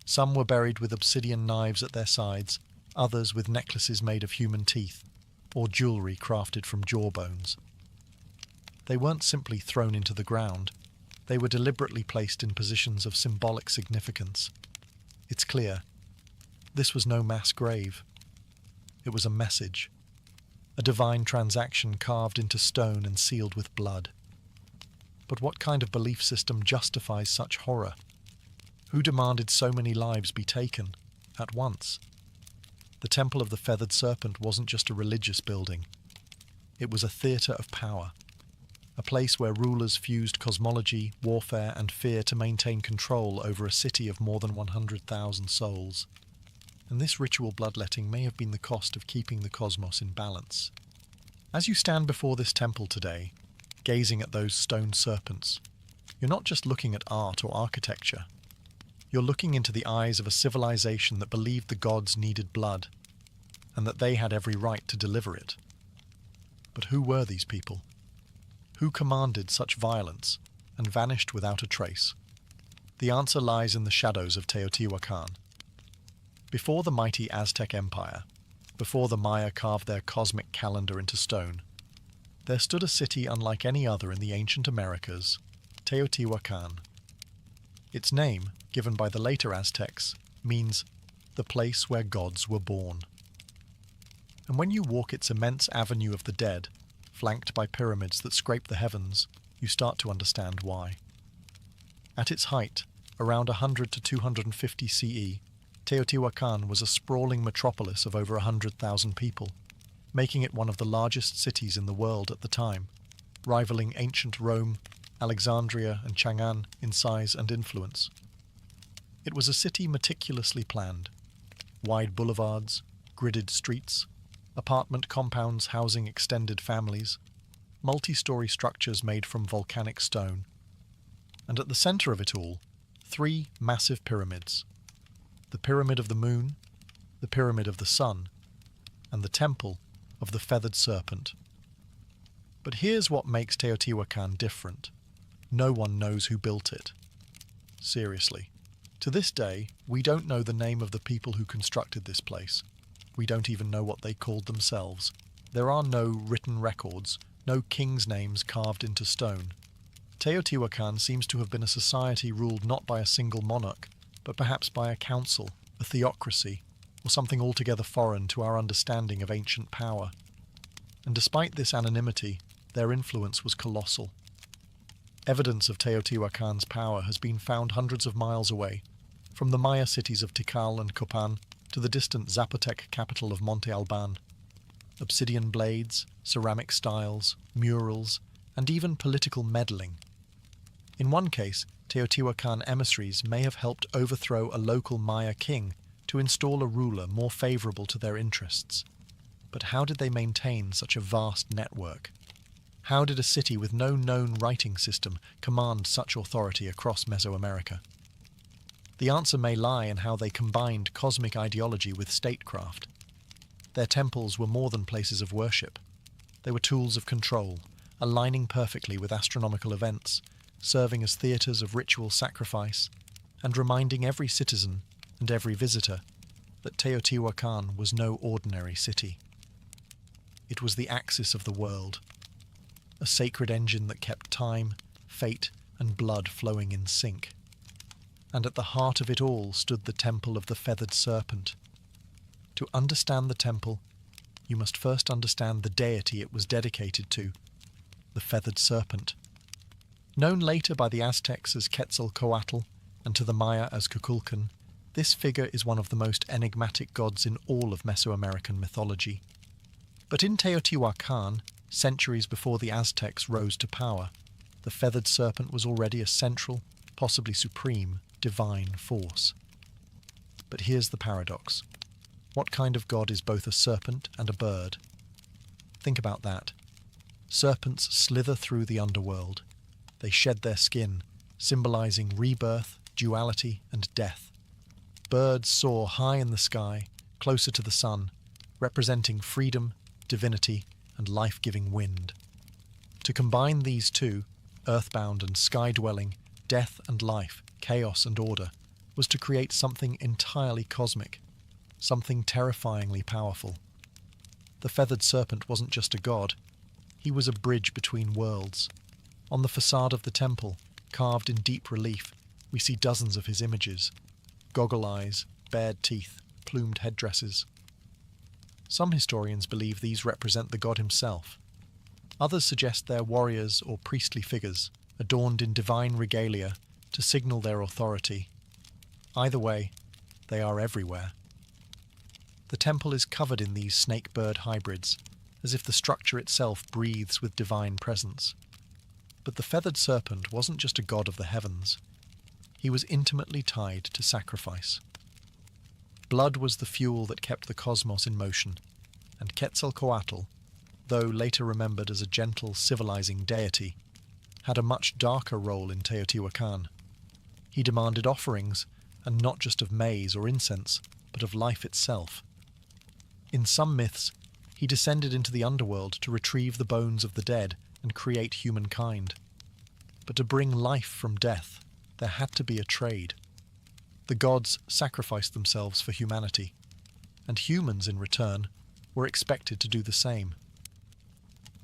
Some were buried with obsidian knives at their sides, others with necklaces made of human teeth, or jewellery crafted from jawbones. They weren't simply thrown into the ground, they were deliberately placed in positions of symbolic significance. It's clear, this was no mass grave. It was a message, a divine transaction carved into stone and sealed with blood. But what kind of belief system justifies such horror? Who demanded so many lives be taken at once? The Temple of the Feathered Serpent wasn't just a religious building. It was a theatre of power, a place where rulers fused cosmology, warfare, and fear to maintain control over a city of more than 100,000 souls. And this ritual bloodletting may have been the cost of keeping the cosmos in balance. As you stand before this temple today, gazing at those stone serpents, you're not just looking at art or architecture. You're looking into the eyes of a civilization that believed the gods needed blood, and that they had every right to deliver it. But who were these people? Who commanded such violence and vanished without a trace? The answer lies in the shadows of Teotihuacan. Before the mighty Aztec Empire, before the Maya carved their cosmic calendar into stone, there stood a city unlike any other in the ancient Americas, Teotihuacan. Its name, given by the later Aztecs, means the place where gods were born. And when you walk its immense avenue of the dead, flanked by pyramids that scrape the heavens, you start to understand why. At its height, around 100 to 250 CE, Teotihuacan was a sprawling metropolis of over 100,000 people, making it one of the largest cities in the world at the time, rivaling ancient Rome, Alexandria, and Chang'an in size and influence. It was a city meticulously planned. Wide boulevards, gridded streets, apartment compounds housing extended families, multi-story structures made from volcanic stone. And at the center of it all, 3 massive pyramids. The Pyramid of the Moon, the Pyramid of the Sun, and the Temple of the Feathered Serpent. But here's what makes Teotihuacan different. No one knows who built it. Seriously. To this day, we don't know the name of the people who constructed this place. We don't even know what they called themselves. There are no written records, no kings' names carved into stone. Teotihuacan seems to have been a society ruled not by a single monarch, but perhaps by a council, a theocracy, or something altogether foreign to our understanding of ancient power. And despite this anonymity, their influence was colossal. Evidence of Teotihuacan's power has been found hundreds of miles away, from the Maya cities of Tikal and Copan to the distant Zapotec capital of Monte Alban. Obsidian blades, ceramic styles, murals, and even political meddling. In one case, Teotihuacan emissaries may have helped overthrow a local Maya king to install a ruler more favorable to their interests. But how did they maintain such a vast network? How did a city with no known writing system command such authority across Mesoamerica? The answer may lie in how they combined cosmic ideology with statecraft. Their temples were more than places of worship. They were tools of control, aligning perfectly with astronomical events, serving as theatres of ritual sacrifice, and reminding every citizen and every visitor that Teotihuacan was no ordinary city. It was the axis of the world, a sacred engine that kept time, fate, and blood flowing in sync. And at the heart of it all stood the Temple of the Feathered Serpent. To understand the temple, you must first understand the deity it was dedicated to, the Feathered Serpent. Known later by the Aztecs as Quetzalcoatl and to the Maya as Kukulkan, this figure is one of the most enigmatic gods in all of Mesoamerican mythology. But in Teotihuacan, centuries before the Aztecs rose to power, the Feathered Serpent was already a central, possibly supreme, divine force. But here's the paradox. What kind of god is both a serpent and a bird? Think about that. Serpents slither through the underworld. They shed their skin, symbolizing rebirth, duality, and death. Birds soar high in the sky, closer to the sun, representing freedom, divinity, and life-giving wind. To combine these two, earthbound and sky-dwelling, death and life, chaos and order, was to create something entirely cosmic, something terrifyingly powerful. The feathered serpent wasn't just a god, he was a bridge between worlds. On the facade of the temple, carved in deep relief, we see dozens of his images: goggle eyes, bared teeth, plumed headdresses. Some historians believe these represent the god himself. Others suggest they're warriors or priestly figures, adorned in divine regalia to signal their authority. Either way, they are everywhere. The temple is covered in these snake-bird hybrids, as if the structure itself breathes with divine presence. But the feathered serpent wasn't just a god of the heavens. He was intimately tied to sacrifice. Blood was the fuel that kept the cosmos in motion, and Quetzalcoatl, though later remembered as a gentle, civilizing deity, had a much darker role in Teotihuacan. He demanded offerings, and not just of maize or incense, but of life itself. In some myths, he descended into the underworld to retrieve the bones of the dead and create humankind. But to bring life from death, there had to be a trade. The gods sacrificed themselves for humanity, and humans, in return, were expected to do the same.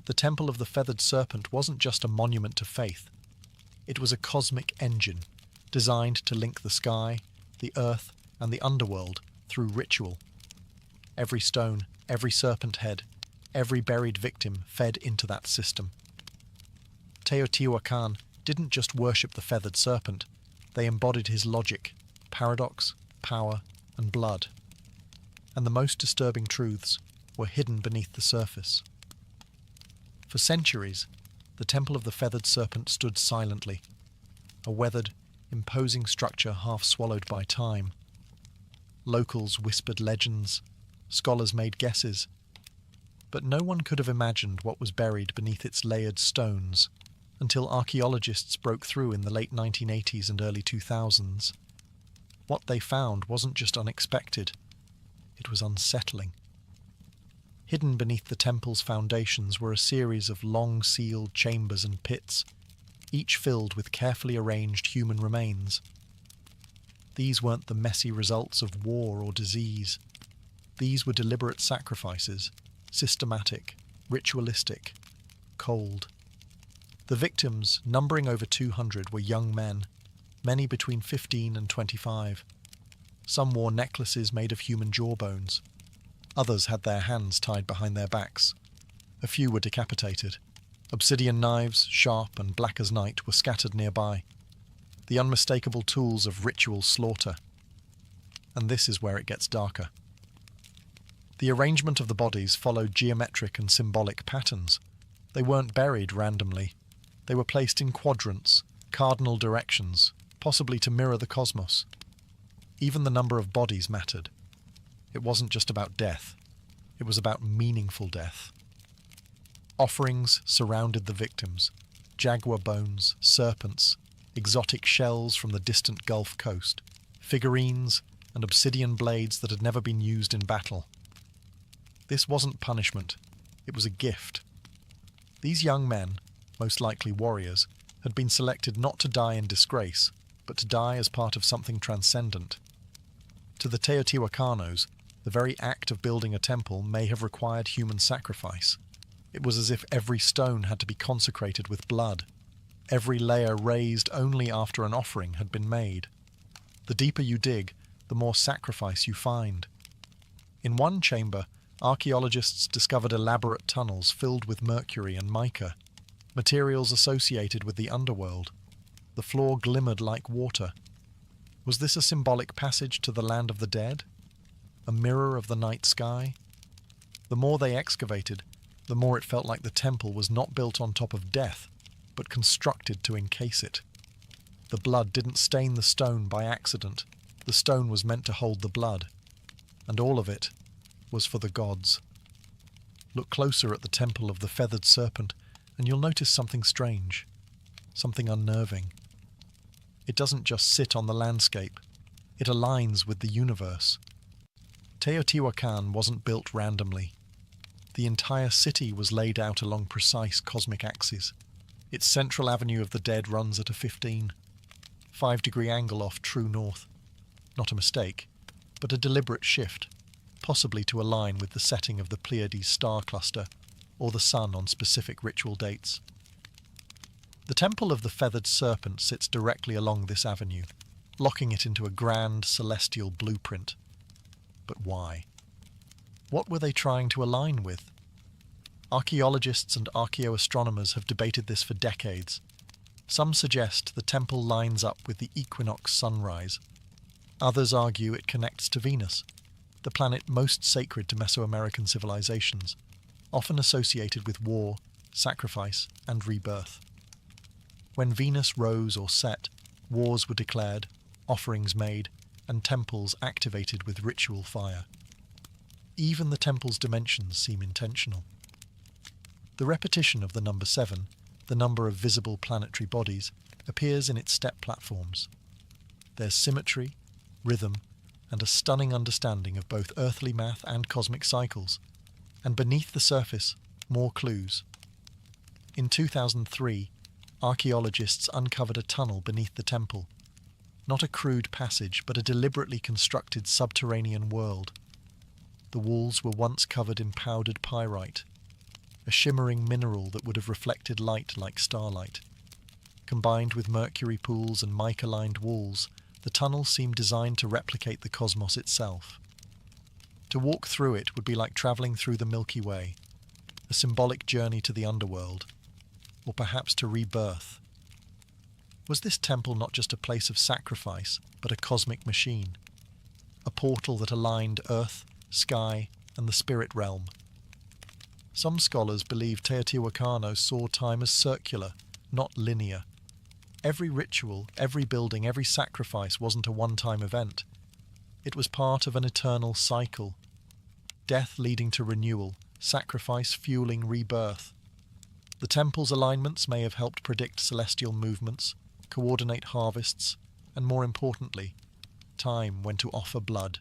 The Temple of the Feathered Serpent wasn't just a monument to faith. It was a cosmic engine, designed to link the sky, the earth, and the underworld through ritual. Every stone, every serpent head, every buried victim fed into that system. Teotihuacan didn't just worship the feathered serpent, they embodied his logic, paradox, power, and blood. And the most disturbing truths were hidden beneath the surface. For centuries, the Temple of the Feathered Serpent stood silently, a weathered, imposing structure half swallowed by time. Locals whispered legends, scholars made guesses, but no one could have imagined what was buried beneath its layered stones until archaeologists broke through in the late 1980s and early 2000s. What they found wasn't just unexpected, it was unsettling. Hidden beneath the temple's foundations were a series of long-sealed chambers and pits, each filled with carefully arranged human remains. These weren't the messy results of war or disease. These were deliberate sacrifices, systematic, ritualistic, cold. The victims, numbering over 200, were young men, many between 15 and 25. Some wore necklaces made of human jawbones. Others had their hands tied behind their backs. A few were decapitated. Obsidian knives, sharp and black as night, were scattered nearby. The unmistakable tools of ritual slaughter. And this is where it gets darker. The arrangement of the bodies followed geometric and symbolic patterns. They weren't buried randomly. They were placed in quadrants, cardinal directions, possibly to mirror the cosmos. Even the number of bodies mattered. It wasn't just about death. It was about meaningful death. Offerings surrounded the victims: jaguar bones, serpents, exotic shells from the distant Gulf Coast, figurines, and obsidian blades that had never been used in battle. This wasn't punishment. It was a gift. These young men, most likely warriors, had been selected not to die in disgrace, but to die as part of something transcendent. To the Teotihuacanos, the very act of building a temple may have required human sacrifice. It was as if every stone had to be consecrated with blood, every layer raised only after an offering had been made. The deeper you dig, the more sacrifice you find. In one chamber, archaeologists discovered elaborate tunnels filled with mercury and mica, materials associated with the underworld. The floor glimmered like water. Was this a symbolic passage to the land of the dead? A mirror of the night sky? The more they excavated, the more it felt like the temple was not built on top of death, but constructed to encase it. The blood didn't stain the stone by accident. The stone was meant to hold the blood. And all of it was for the gods. Look closer at the Temple of the Feathered Serpent, and you'll notice something strange, something unnerving. It doesn't just sit on the landscape. It aligns with the universe. Teotihuacan wasn't built randomly. The entire city was laid out along precise cosmic axes. Its central avenue of the dead runs at a 5-degree angle off true north. Not a mistake, but a deliberate shift, possibly to align with the setting of the Pleiades star cluster or the sun on specific ritual dates. The Temple of the Feathered Serpent sits directly along this avenue, locking it into a grand celestial blueprint. But why? What were they trying to align with? Archaeologists and archaeoastronomers have debated this for decades. Some suggest the temple lines up with the equinox sunrise. Others argue it connects to Venus, the planet most sacred to Mesoamerican civilizations, often associated with war, sacrifice, and rebirth. When Venus rose or set, wars were declared, offerings made, and temples activated with ritual fire. Even the temple's dimensions seem intentional. The repetition of the number 7, the number of visible planetary bodies, appears in its step platforms. There's symmetry, rhythm, and a stunning understanding of both earthly math and cosmic cycles, and beneath the surface, more clues. In 2003, archaeologists uncovered a tunnel beneath the temple. Not a crude passage, but a deliberately constructed subterranean world. The walls were once covered in powdered pyrite, a shimmering mineral that would have reflected light like starlight. Combined with mercury pools and mica-lined walls, the tunnel seemed designed to replicate the cosmos itself. To walk through it would be like travelling through the Milky Way, a symbolic journey to the underworld, or perhaps to rebirth. Was this temple not just a place of sacrifice, but a cosmic machine? A portal that aligned earth, sky, and the spirit realm? Some scholars believe Teotihuacano saw time as circular, not linear. Every ritual, every building, every sacrifice wasn't a one-time event. It was part of an eternal cycle. Death leading to renewal, sacrifice fueling rebirth. The temple's alignments may have helped predict celestial movements, coordinate harvests, and more importantly, time when to offer blood.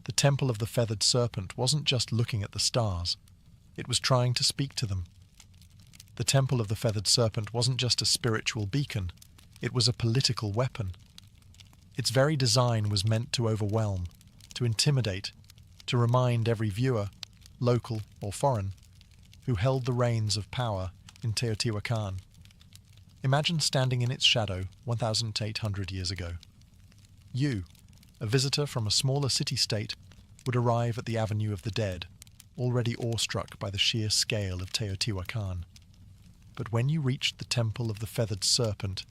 The Temple of the Feathered Serpent wasn't just looking at the stars. It was trying to speak to them. The Temple of the Feathered Serpent wasn't just a spiritual beacon, it was a political weapon. Its very design was meant to overwhelm, to intimidate, to remind every viewer, local or foreign, who held the reins of power in Teotihuacan. Imagine standing in its shadow 1,800 years ago. You, a visitor from a smaller city-state, would arrive at the Avenue of the Dead, already awestruck by the sheer scale of Teotihuacan. But when you reached the Temple of the Feathered Serpent,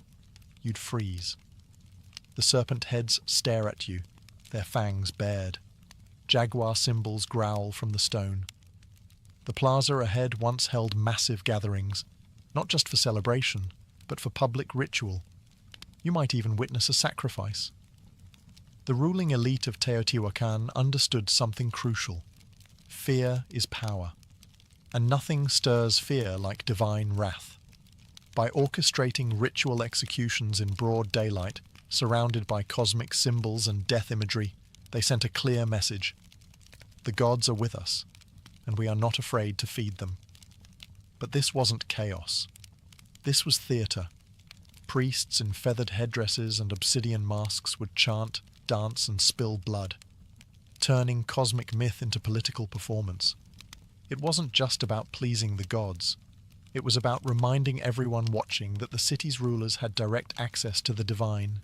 you'd freeze. The serpent heads stare at you, their fangs bared. Jaguar symbols growl from the stone. The plaza ahead once held massive gatherings, not just for celebration, but for public ritual. You might even witness a sacrifice. The ruling elite of Teotihuacan understood something crucial. Fear is power, and nothing stirs fear like divine wrath. By orchestrating ritual executions in broad daylight, surrounded by cosmic symbols and death imagery, they sent a clear message. The gods are with us, and we are not afraid to feed them. But this wasn't chaos. This was theatre. Priests in feathered headdresses and obsidian masks would chant, dance, and spill blood, turning cosmic myth into political performance. It wasn't just about pleasing the gods. It was about reminding everyone watching that the city's rulers had direct access to the divine.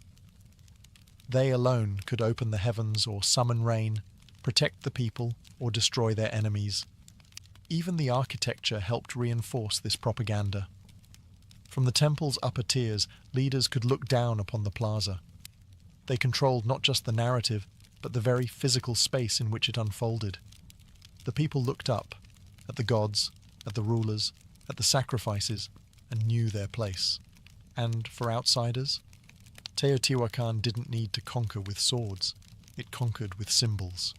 They alone could open the heavens or summon rain, protect the people, or destroy their enemies. Even the architecture helped reinforce this propaganda. From the temple's upper tiers, leaders could look down upon the plaza. They controlled not just the narrative, but the very physical space in which it unfolded. The people looked up, at the gods, at the rulers, at the sacrifices, and knew their place. And for outsiders, Teotihuacan didn't need to conquer with swords. It conquered with symbols.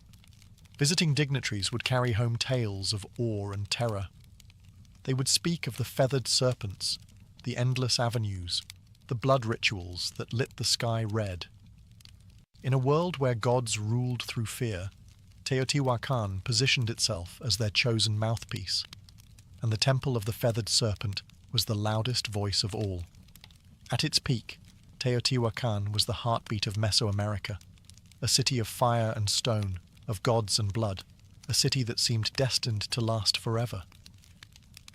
Visiting dignitaries would carry home tales of awe and terror. They would speak of the feathered serpents, the endless avenues, the blood rituals that lit the sky red. In a world where gods ruled through fear, Teotihuacan positioned itself as their chosen mouthpiece, and the Temple of the Feathered Serpent was the loudest voice of all. At its peak, Teotihuacan was the heartbeat of Mesoamerica, a city of fire and stone, of gods and blood, a city that seemed destined to last forever.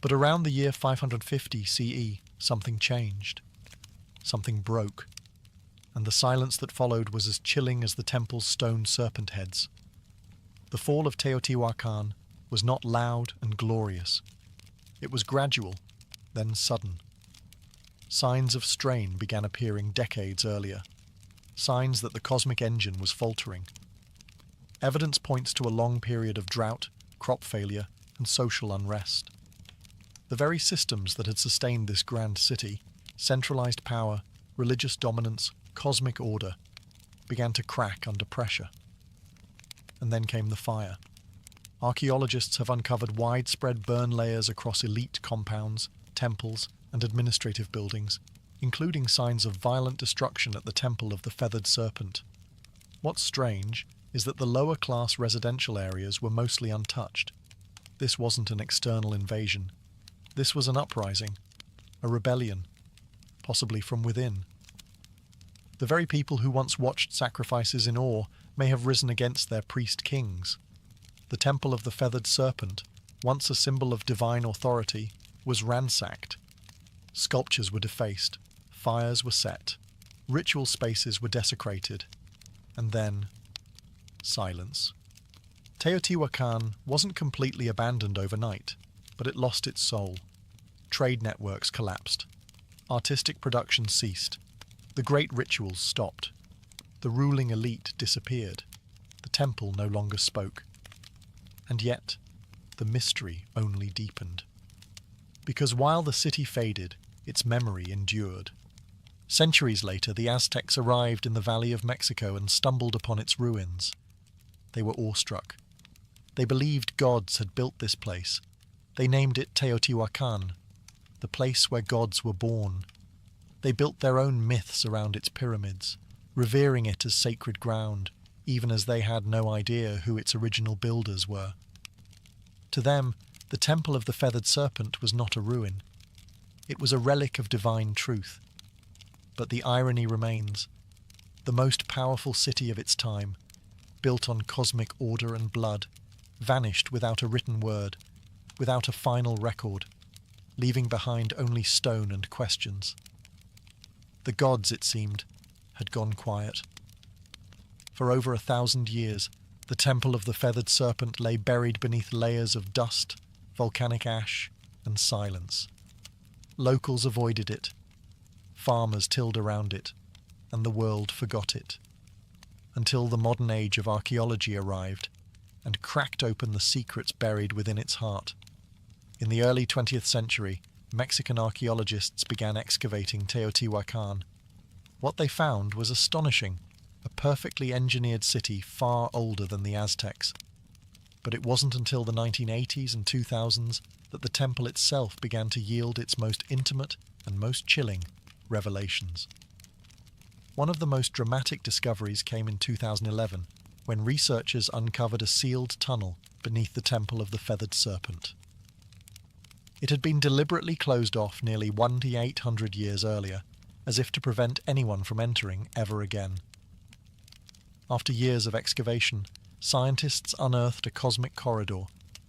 But around the year 550 CE, something changed. Something broke, and the silence that followed was as chilling as the temple's stone serpent heads. The fall of Teotihuacan was not loud and glorious. It was gradual, then sudden. Signs of strain began appearing decades earlier, signs that the cosmic engine was faltering. Evidence points to a long period of drought, crop failure, and social unrest. The very systems that had sustained this grand city, centralized power, religious dominance, cosmic order, began to crack under pressure. And then came the fire. Archaeologists have uncovered widespread burn layers across elite compounds, temples, and administrative buildings, including signs of violent destruction at the Temple of the Feathered Serpent. What's strange is that the lower-class residential areas were mostly untouched. This wasn't an external invasion. This was an uprising, a rebellion, possibly from within. The very people who once watched sacrifices in awe may have risen against their priest-kings. The Temple of the Feathered Serpent, once a symbol of divine authority, was ransacked. Sculptures were defaced, fires were set, ritual spaces were desecrated, and then silence. Teotihuacan wasn't completely abandoned overnight, but it lost its soul. Trade networks collapsed. Artistic production ceased. The great rituals stopped. The ruling elite disappeared. The temple no longer spoke. And yet, the mystery only deepened. Because while the city faded, its memory endured. Centuries later, the Aztecs arrived in the Valley of Mexico and stumbled upon its ruins. They were awestruck. They believed gods had built this place. They named it Teotihuacan, the place where gods were born. They built their own myths around its pyramids, revering it as sacred ground, even as they had no idea who its original builders were. To them, the Temple of the Feathered Serpent was not a ruin. It was a relic of divine truth. But the irony remains. The most powerful city of its time, built on cosmic order and blood, vanished without a written word, without a final record, leaving behind only stone and questions. The gods, it seemed, had gone quiet. For over 1,000 years, the Temple of the Feathered Serpent lay buried beneath layers of dust, volcanic ash, and silence. Locals avoided it. Farmers tilled around it, and the world forgot it. Until the modern age of archaeology arrived and cracked open the secrets buried within its heart. In the early 20th century, Mexican archaeologists began excavating Teotihuacan. What they found was astonishing, a perfectly engineered city far older than the Aztecs. But it wasn't until the 1980s and 2000s that the temple itself began to yield its most intimate and most chilling revelations. One of the most dramatic discoveries came in 2011, when researchers uncovered a sealed tunnel beneath the Temple of the Feathered Serpent. It had been deliberately closed off nearly 1,800 years earlier, as if to prevent anyone from entering ever again. After years of excavation, scientists unearthed a cosmic corridor,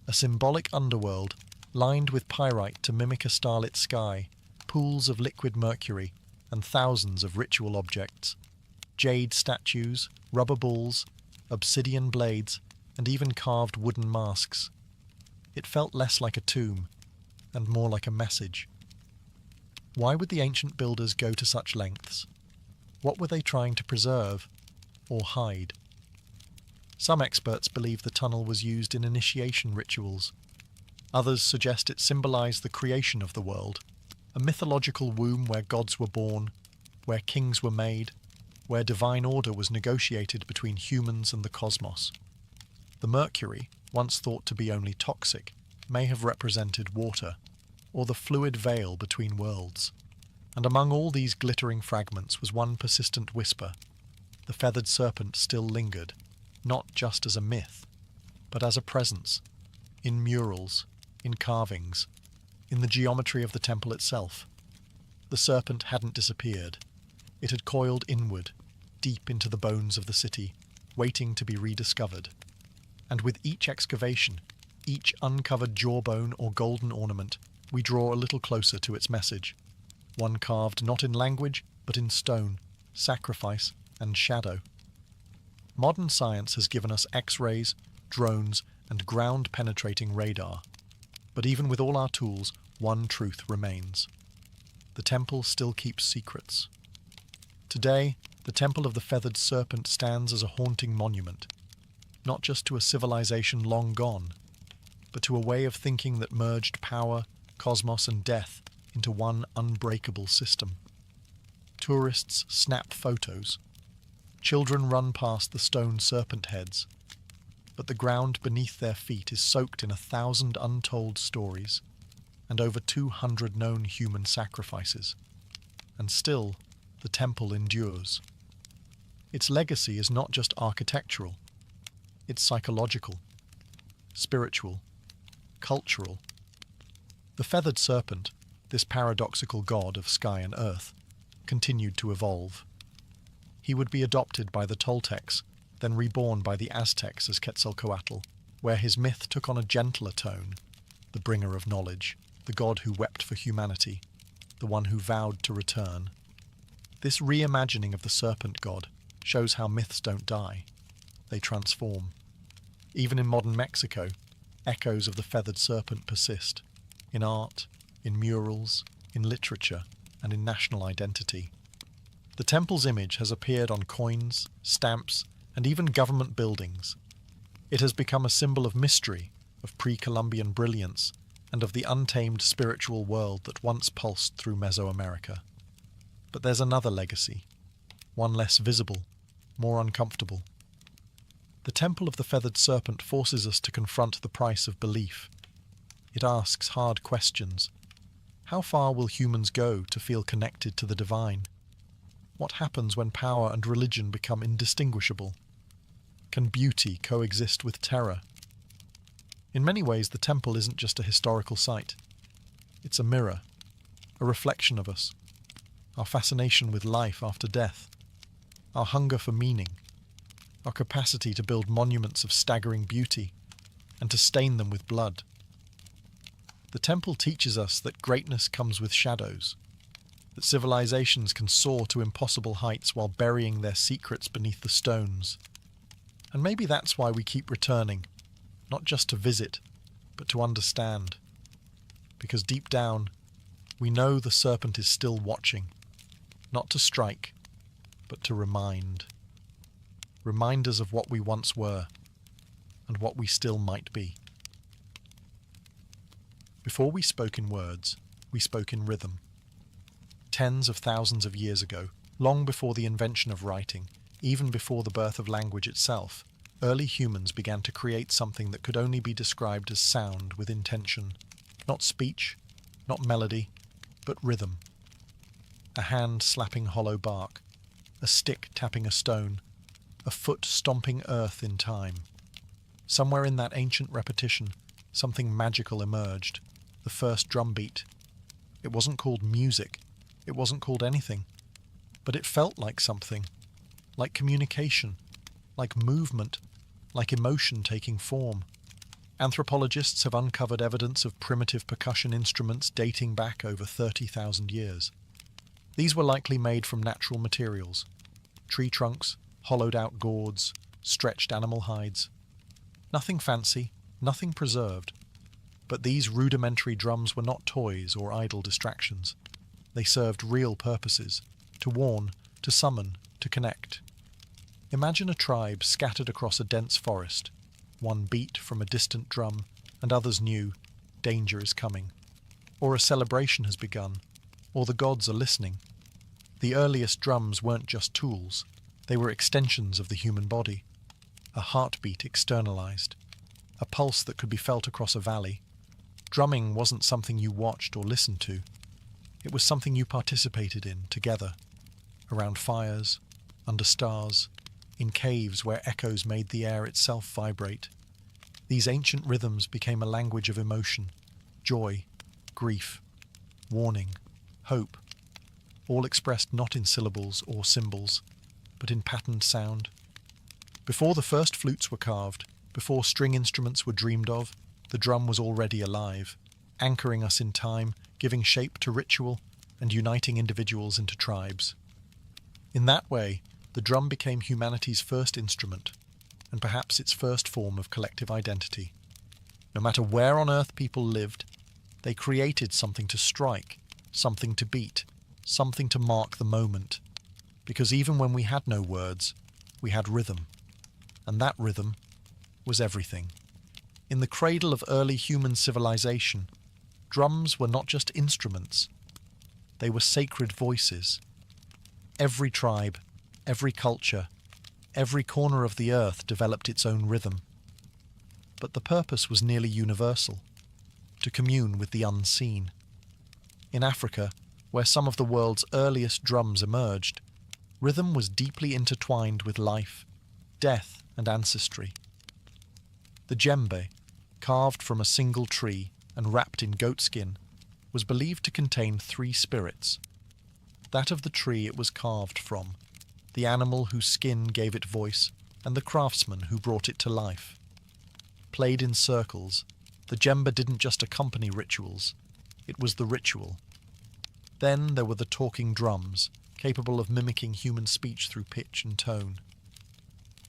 a symbolic underworld lined with pyrite to mimic a starlit sky, pools of liquid mercury, and thousands of ritual objects. Jade statues, rubber balls, obsidian blades, and even carved wooden masks. It felt less like a tomb, and more like a message. Why would the ancient builders go to such lengths? What were they trying to preserve, or hide? Some experts believe the tunnel was used in initiation rituals. Others suggest it symbolized the creation of the world, a mythological womb where gods were born, where kings were made, where divine order was negotiated between humans and the cosmos. The mercury, once thought to be only toxic, may have represented water, or the fluid veil between worlds. And among all these glittering fragments was one persistent whisper. The feathered serpent still lingered, not just as a myth, but as a presence, in murals, in carvings, in the geometry of the temple itself. The serpent hadn't disappeared. It had coiled inward, deep into the bones of the city, waiting to be rediscovered. And with each excavation, each uncovered jawbone or golden ornament, we draw a little closer to its message, one carved not in language, but in stone, sacrifice, and shadow. Modern science has given us X-rays, drones, and ground-penetrating radar. But even with all our tools, one truth remains. The temple still keeps secrets. Today, the Temple of the Feathered Serpent stands as a haunting monument, not just to a civilization long gone, but to a way of thinking that merged power, cosmos, and death into one unbreakable system. Tourists snap photos. Children run past the stone serpent heads, but the ground beneath their feet is soaked in 1,000 untold stories and over 200 known human sacrifices. And still, the temple endures. Its legacy is not just architectural, it's psychological, spiritual, cultural. The feathered serpent, this paradoxical god of sky and earth, continued to evolve. He would be adopted by the Toltecs, then reborn by the Aztecs as Quetzalcoatl, where his myth took on a gentler tone, the bringer of knowledge, the god who wept for humanity, the one who vowed to return. This reimagining of the serpent god shows how myths don't die. They transform. Even in modern Mexico, echoes of the feathered serpent persist, in art, in murals, in literature, and in national identity. The temple's image has appeared on coins, stamps, and even government buildings. It has become a symbol of mystery, of pre-Columbian brilliance, and of the untamed spiritual world that once pulsed through Mesoamerica. But there's another legacy, one less visible, more uncomfortable. The Temple of the Feathered Serpent forces us to confront the price of belief. It asks hard questions. How far will humans go to feel connected to the divine? What happens when power and religion become indistinguishable? Can beauty coexist with terror? In many ways, the temple isn't just a historical site. It's a mirror, a reflection of us, our fascination with life after death, our hunger for meaning, our capacity to build monuments of staggering beauty and to stain them with blood. The temple teaches us that greatness comes with shadows, that civilizations can soar to impossible heights while burying their secrets beneath the stones. And maybe that's why we keep returning, not just to visit, but to understand. Because deep down, we know the serpent is still watching, not to strike, but to remind. Reminders of what we once were, and what we still might be. Before we spoke in words, we spoke in rhythm. Tens of thousands of years ago, long before the invention of writing, even before the birth of language itself, early humans began to create something that could only be described as sound with intention. Not speech, not melody, but rhythm. A hand slapping hollow bark, a stick tapping a stone, a foot stomping earth in time. Somewhere in that ancient repetition, something magical emerged, the first drumbeat. It wasn't called music, it wasn't called anything, but it felt like something, like communication, like movement, like emotion taking form. Anthropologists have uncovered evidence of primitive percussion instruments dating back over 30,000 years. These were likely made from natural materials, tree trunks, hollowed-out gourds, stretched animal hides. Nothing fancy, nothing preserved. But these rudimentary drums were not toys or idle distractions. They served real purposes, to warn, to summon, to connect. Imagine a tribe scattered across a dense forest. One beat from a distant drum, and others knew, danger is coming. Or a celebration has begun, or the gods are listening. The earliest drums weren't just tools, they were extensions of the human body. A heartbeat externalized, a pulse that could be felt across a valley. Drumming wasn't something you watched or listened to. It was something you participated in together, around fires, under stars, in caves where echoes made the air itself vibrate. These ancient rhythms became a language of emotion, joy, grief, warning, hope, all expressed not in syllables or symbols, but in patterned sound. Before the first flutes were carved, before string instruments were dreamed of, the drum was already alive, anchoring us in time, giving shape to ritual, and uniting individuals into tribes. In that way, the drum became humanity's first instrument, and perhaps its first form of collective identity. No matter where on earth people lived, they created something to strike, something to beat, something to mark the moment. Because even when we had no words, we had rhythm. And that rhythm was everything. In the cradle of early human civilization, drums were not just instruments, they were sacred voices. Every tribe, every culture, every corner of the earth developed its own rhythm. But the purpose was nearly universal, to commune with the unseen. In Africa, where some of the world's earliest drums emerged, rhythm was deeply intertwined with life, death, and ancestry. The djembe, carved from a single tree and wrapped in goatskin, was believed to contain three spirits: that of the tree it was carved from, the animal whose skin gave it voice, and the craftsman who brought it to life. Played in circles, the djembe didn't just accompany rituals, it was the ritual. Then there were the talking drums, capable of mimicking human speech through pitch and tone.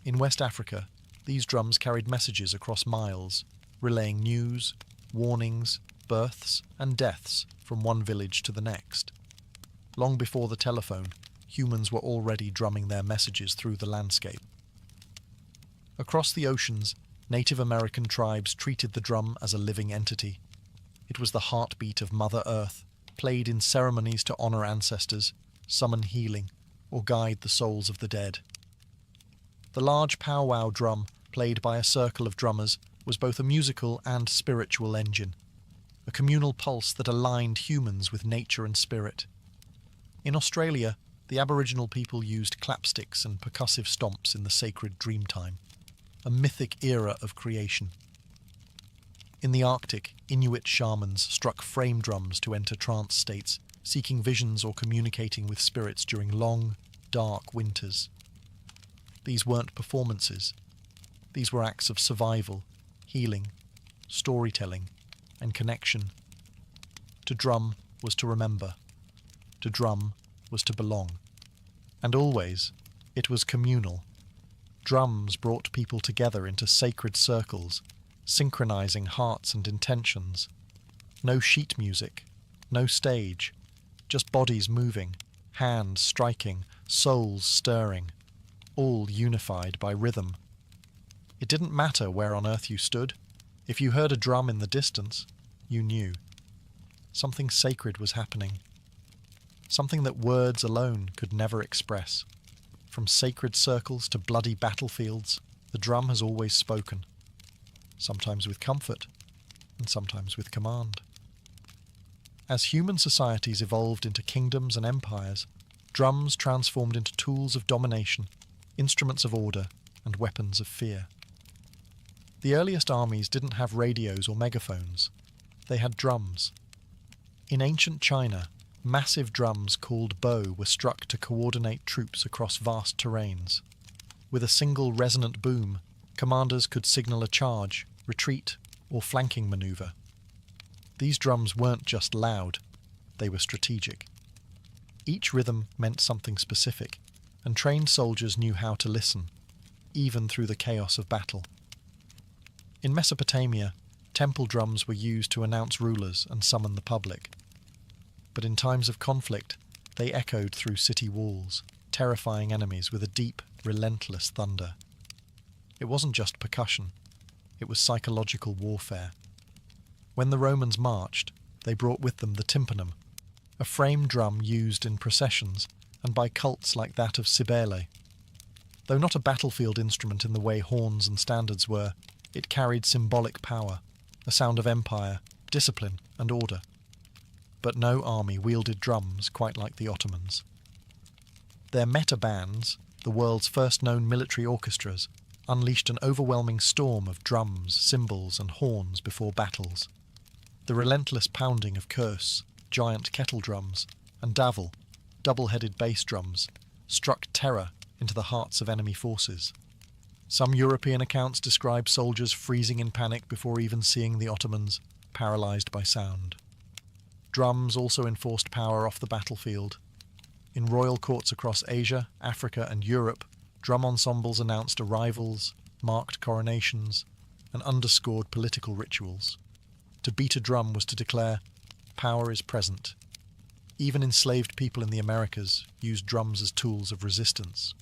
In West Africa, these drums carried messages across miles, relaying news, warnings, births, and deaths from one village to the next. Long before the telephone, humans were already drumming their messages through the landscape. Across the oceans, Native American tribes treated the drum as a living entity. It was the heartbeat of Mother Earth, played in ceremonies to honor ancestors, summon healing, or guide the souls of the dead. The large powwow drum, played by a circle of drummers, was both a musical and spiritual engine, a communal pulse that aligned humans with nature and spirit. In Australia, the Aboriginal people used clapsticks and percussive stomps in the sacred dreamtime, a mythic era of creation. In the Arctic, Inuit shamans struck frame drums to enter trance states, seeking visions or communicating with spirits during long, dark winters. These weren't performances. These were acts of survival, healing, storytelling, and connection. To drum was to remember. To drum was to belong. And always, it was communal. Drums brought people together into sacred circles, synchronizing hearts and intentions. No sheet music, no stage, just bodies moving, hands striking, souls stirring, all unified by rhythm. It didn't matter where on earth you stood. If you heard a drum in the distance, you knew. Something sacred was happening. Something that words alone could never express. From sacred circles to bloody battlefields, the drum has always spoken. Sometimes with comfort, and sometimes with command. As human societies evolved into kingdoms and empires, drums transformed into tools of domination, instruments of order, and weapons of fear. The earliest armies didn't have radios or megaphones. They had drums. In ancient China, massive drums called bo were struck to coordinate troops across vast terrains. With a single resonant boom, commanders could signal a charge, retreat, or flanking maneuver. These drums weren't just loud, they were strategic. Each rhythm meant something specific, and trained soldiers knew how to listen, even through the chaos of battle. In Mesopotamia, temple drums were used to announce rulers and summon the public. But in times of conflict, they echoed through city walls, terrifying enemies with a deep, relentless thunder. It wasn't just percussion, it was psychological warfare. When the Romans marched, they brought with them the tympanum, a frame drum used in processions and by cults like that of Cybele. Though not a battlefield instrument in the way horns and standards were, it carried symbolic power, a sound of empire, discipline, and order. But no army wielded drums quite like the Ottomans. Their meta bands, the world's first known military orchestras, unleashed an overwhelming storm of drums, cymbals, and horns before battles. The relentless pounding of curse, giant kettle drums, and davil, double-headed bass drums, struck terror into the hearts of enemy forces. Some European accounts describe soldiers freezing in panic before even seeing the Ottomans, paralysed by sound. Drums also enforced power off the battlefield. In royal courts across Asia, Africa, and Europe, drum ensembles announced arrivals, marked coronations, and underscored political rituals. To beat a drum was to declare, "Power is present." Even enslaved people in the Americas used drums as tools of resistance.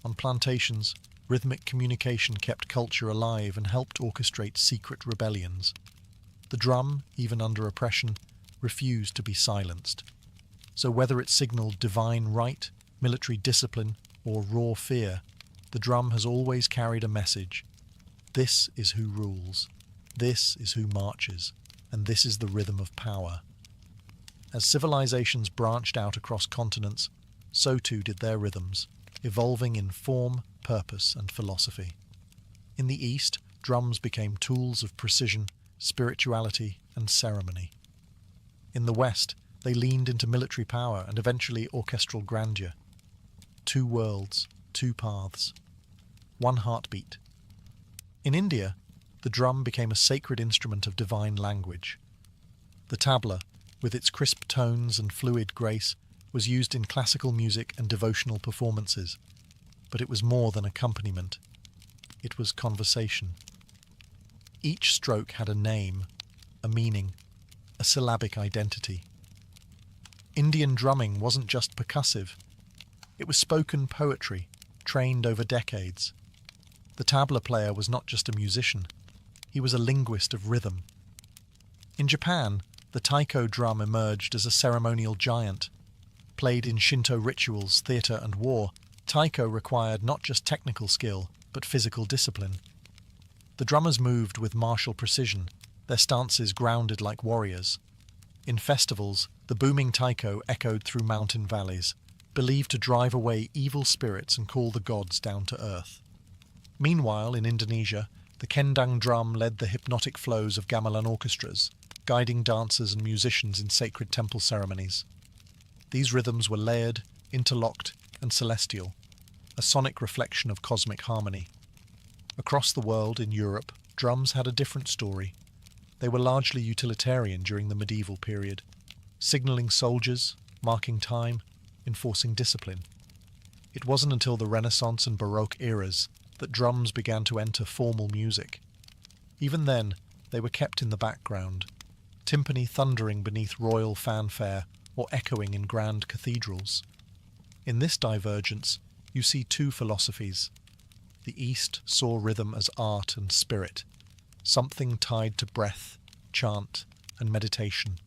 On plantations, rhythmic communication kept culture alive and helped orchestrate secret rebellions. The drum, even under oppression, refused to be silenced. So whether it signaled divine right, military discipline, or raw fear, the drum has always carried a message. This is who rules. This is who marches, and this is the rhythm of power. As civilizations branched out across continents, so too did their rhythms, evolving in form, purpose, and philosophy. In the East, drums became tools of precision, spirituality, and ceremony. In the West, they leaned into military power and eventually orchestral grandeur. Two worlds, two paths, one heartbeat. In India, the drum became a sacred instrument of divine language. The tabla, with its crisp tones and fluid grace, was used in classical music and devotional performances, but it was more than accompaniment. It was conversation. Each stroke had a name, a meaning, a syllabic identity. Indian drumming wasn't just percussive. It was spoken poetry, trained over decades. The tabla player was not just a musician, he was a linguist of rhythm. In Japan, the taiko drum emerged as a ceremonial giant. Played in Shinto rituals, theatre and war, taiko required not just technical skill, but physical discipline. The drummers moved with martial precision, their stances grounded like warriors. In festivals, the booming taiko echoed through mountain valleys, believed to drive away evil spirits and call the gods down to earth. Meanwhile, in Indonesia, the kendang drum led the hypnotic flows of gamelan orchestras, guiding dancers and musicians in sacred temple ceremonies. These rhythms were layered, interlocked, and celestial, a sonic reflection of cosmic harmony. Across the world, in Europe, drums had a different story. They were largely utilitarian during the medieval period, signalling soldiers, marking time, enforcing discipline. It wasn't until the Renaissance and Baroque eras that drums began to enter formal music. Even then, they were kept in the background, timpani thundering beneath royal fanfare or echoing in grand cathedrals. In this divergence, you see two philosophies. The East saw rhythm as art and spirit, something tied to breath, chant, and meditation.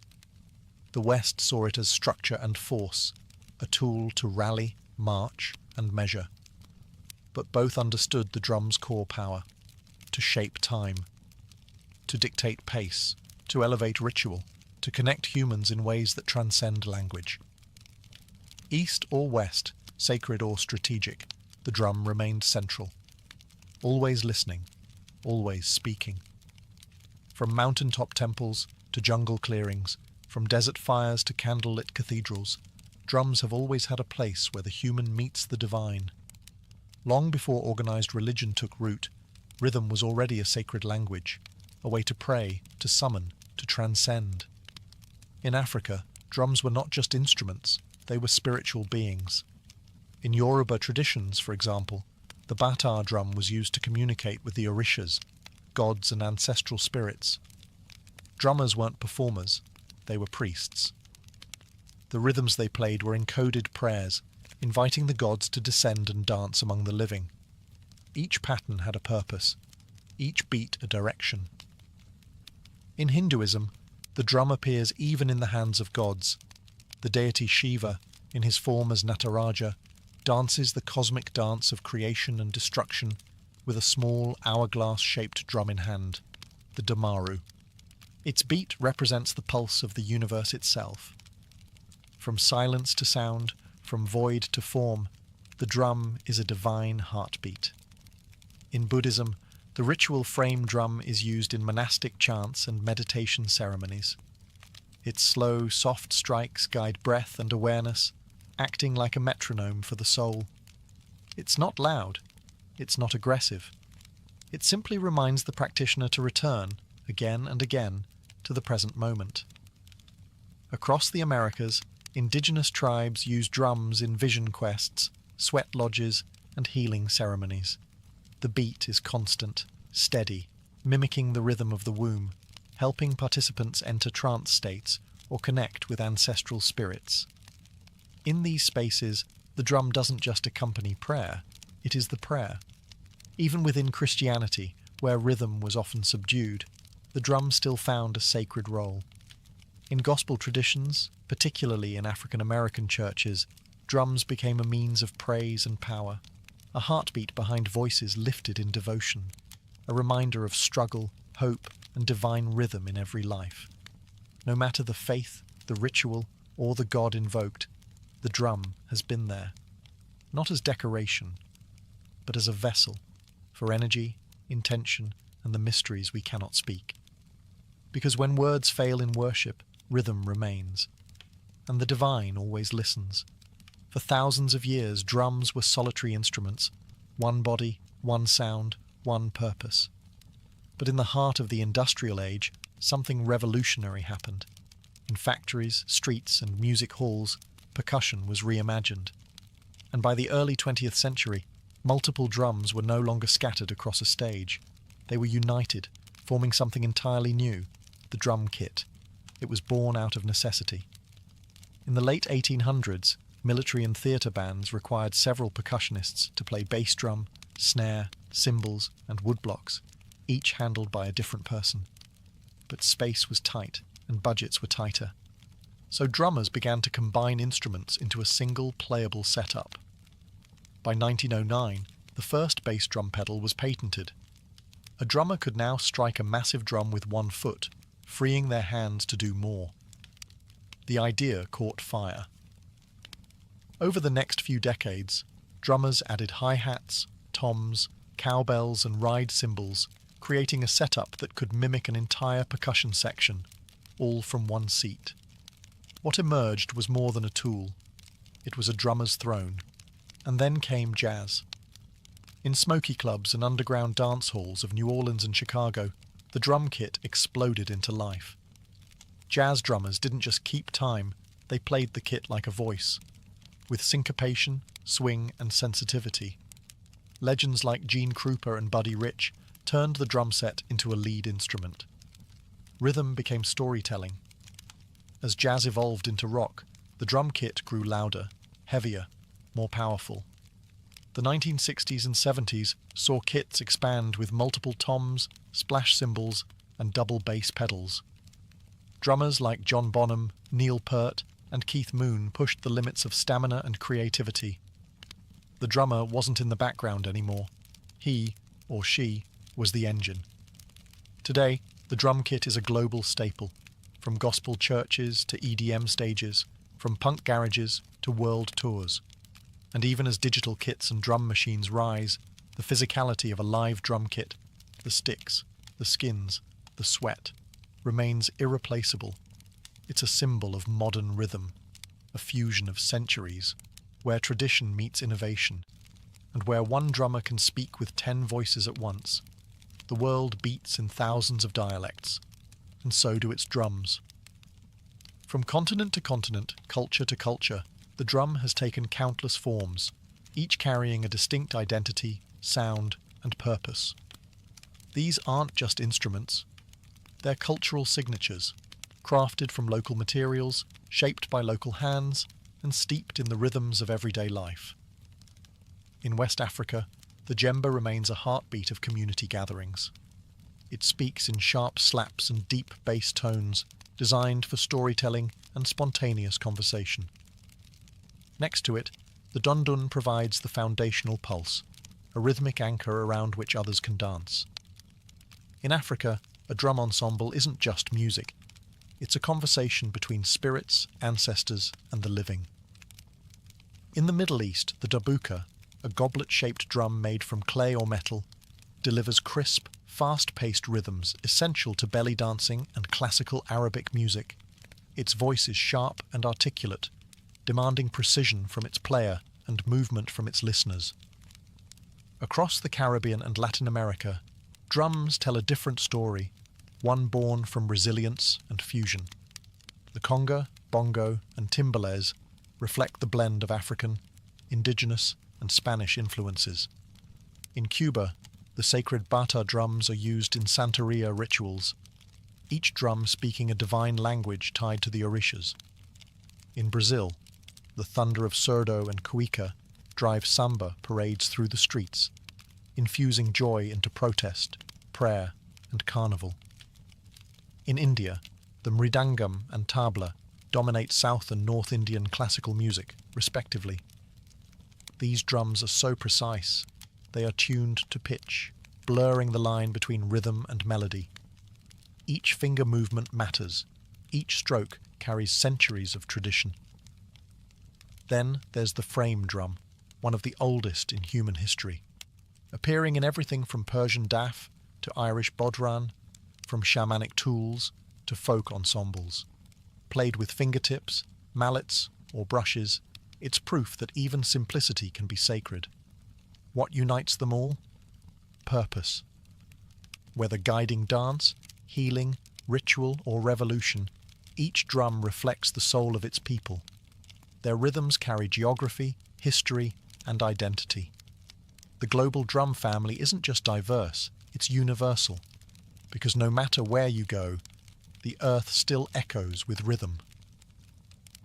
The West saw it as structure and force, a tool to rally, march, and measure. But both understood the drum's core power, to shape time, to dictate pace, to elevate ritual, to connect humans in ways that transcend language. East or West, sacred or strategic, the drum remained central. Always listening, always speaking. From mountaintop temples to jungle clearings, from desert fires to candlelit cathedrals, drums have always had a place where the human meets the divine. Long before organized religion took root, rhythm was already a sacred language, a way to pray, to summon, to transcend. In Africa, drums were not just instruments, they were spiritual beings. In Yoruba traditions, for example, the bata drum was used to communicate with the orishas, gods and ancestral spirits. Drummers weren't performers, they were priests. The rhythms they played were encoded prayers, inviting the gods to descend and dance among the living. Each pattern had a purpose, each beat a direction. In Hinduism, the drum appears even in the hands of gods. The deity Shiva, in his form as Nataraja, dances the cosmic dance of creation and destruction with a small hourglass-shaped drum in hand, the damaru. Its beat represents the pulse of the universe itself. From silence to sound, from void to form, the drum is a divine heartbeat. In Buddhism, The ritual frame drum is used in monastic chants and meditation ceremonies. Its slow, soft strikes guide breath and awareness, acting like a metronome for the soul. It's not loud. It's not aggressive. It simply reminds the practitioner to return, again and again, to the present moment. Across the Americas, indigenous tribes use drums in vision quests, sweat lodges, and healing ceremonies. The beat is constant, steady, mimicking the rhythm of the womb, helping participants enter trance states or connect with ancestral spirits. In these spaces, the drum doesn't just accompany prayer, it is the prayer. Even within Christianity, where rhythm was often subdued, the drum still found a sacred role. In gospel traditions, particularly in African American churches, drums became a means of praise and power, a heartbeat behind voices lifted in devotion, a reminder of struggle, hope, and divine rhythm in every life. No matter the faith, the ritual, or the God invoked, the drum has been there, not as decoration, but as a vessel for energy, intention, and the mysteries we cannot speak. Because when words fail in worship, rhythm remains, and the divine always listens. For thousands of years, drums were solitary instruments, one body, one sound, one purpose. But in the heart of the industrial age, something revolutionary happened. In factories, streets, and music halls, percussion was reimagined. And by the early 20th century, multiple drums were no longer scattered across a stage. They were united, forming something entirely new, the drum kit. It was born out of necessity. In the late 1800s, military and theatre bands required several percussionists to play bass drum, snare, cymbals, and woodblocks, each handled by a different person. But space was tight, and budgets were tighter. So drummers began to combine instruments into a single playable setup. By 1909, the first bass drum pedal was patented. A drummer could now strike a massive drum with one foot, freeing their hands to do more. The idea caught fire. Over the next few decades, drummers added hi-hats, toms, cowbells, and ride cymbals, creating a setup that could mimic an entire percussion section, all from one seat. What emerged was more than a tool. It was a drummer's throne. And then came jazz. In smoky clubs and underground dance halls of New Orleans and Chicago, the drum kit exploded into life. Jazz drummers didn't just keep time, they played the kit like a voice, with syncopation, swing, and sensitivity. Legends like Gene Krupa and Buddy Rich turned the drum set into a lead instrument. Rhythm became storytelling. As jazz evolved into rock, the drum kit grew louder, heavier, more powerful. The 1960s and 70s saw kits expand with multiple toms, splash cymbals, and double bass pedals. Drummers like John Bonham, Neil Peart, and Keith Moon pushed the limits of stamina and creativity. The drummer wasn't in the background anymore. He, or she, was the engine. Today, the drum kit is a global staple, from gospel churches to EDM stages, from punk garages to world tours. And even as digital kits and drum machines rise, the physicality of a live drum kit, the sticks, the skins, the sweat, remains irreplaceable. It's a symbol of modern rhythm, a fusion of centuries, where tradition meets innovation, and where one drummer can speak with 10 voices at once. The world beats in thousands of dialects, and so do its drums. From continent to continent, culture to culture, the drum has taken countless forms, each carrying a distinct identity, sound, and purpose. These aren't just instruments. They're cultural signatures, crafted from local materials, shaped by local hands, and steeped in the rhythms of everyday life. In West Africa, the djembe remains a heartbeat of community gatherings. It speaks in sharp slaps and deep bass tones, designed for storytelling and spontaneous conversation. Next to it, the dundun provides the foundational pulse, a rhythmic anchor around which others can dance. In Africa, a drum ensemble isn't just music. It's a conversation between spirits, ancestors, and the living. In the Middle East, the darbuka, a goblet-shaped drum made from clay or metal, delivers crisp, fast-paced rhythms essential to belly dancing and classical Arabic music. Its voice is sharp and articulate, demanding precision from its player and movement from its listeners. Across the Caribbean and Latin America, drums tell a different story, one born from resilience and fusion. The conga, bongo, and timbales reflect the blend of African, indigenous, and Spanish influences. In Cuba, the sacred bata drums are used in Santeria rituals, each drum speaking a divine language tied to the orishas. In Brazil, the thunder of surdo and cuica drive samba parades through the streets, infusing joy into protest, prayer, and carnival. In India, the mridangam and tabla dominate South and North Indian classical music, respectively. These drums are so precise, they are tuned to pitch, blurring the line between rhythm and melody. Each finger movement matters, each stroke carries centuries of tradition. Then there's the frame drum, one of the oldest in human history, appearing in everything from Persian daf to Irish bodhran, from shamanic tools to folk ensembles. Played with fingertips, mallets, or brushes, it's proof that even simplicity can be sacred. What unites them all? Purpose. Whether guiding dance, healing, ritual, or revolution, each drum reflects the soul of its people. Their rhythms carry geography, history, and identity. The global drum family isn't just diverse, it's universal, because no matter where you go, the earth still echoes with rhythm.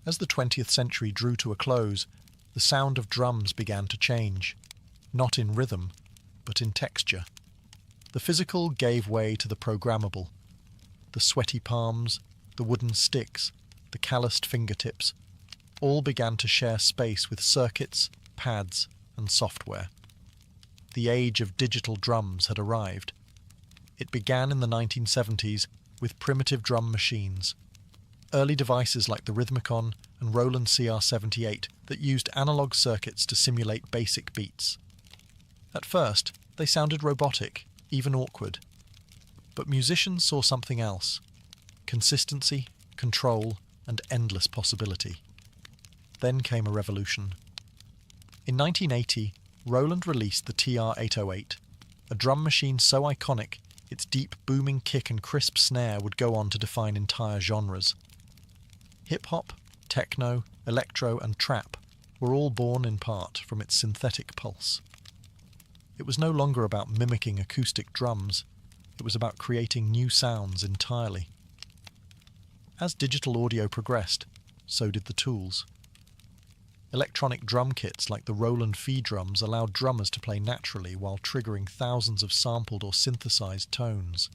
As the 20th century drew to a close, the sound of drums began to change, not in rhythm, but in texture. The physical gave way to the programmable. The sweaty palms, the wooden sticks, the calloused fingertips, all began to share space with circuits, pads, and software. The age of digital drums had arrived. It began in the 1970s with primitive drum machines. Early devices like the Rhythmicon and Roland CR78 that used analog circuits to simulate basic beats. At first, they sounded robotic, even awkward. But musicians saw something else: consistency, control, and endless possibility. Then came a revolution. In 1980, Roland released the TR-808, a drum machine so iconic its deep booming kick and crisp snare would go on to define entire genres. Hip-hop, techno, electro, and trap were all born in part from its synthetic pulse. It was no longer about mimicking acoustic drums, it was about creating new sounds entirely. As digital audio progressed, so did the tools. Electronic drum kits like the Roland Fee drums allowed drummers to play naturally while triggering thousands of sampled or synthesized tones.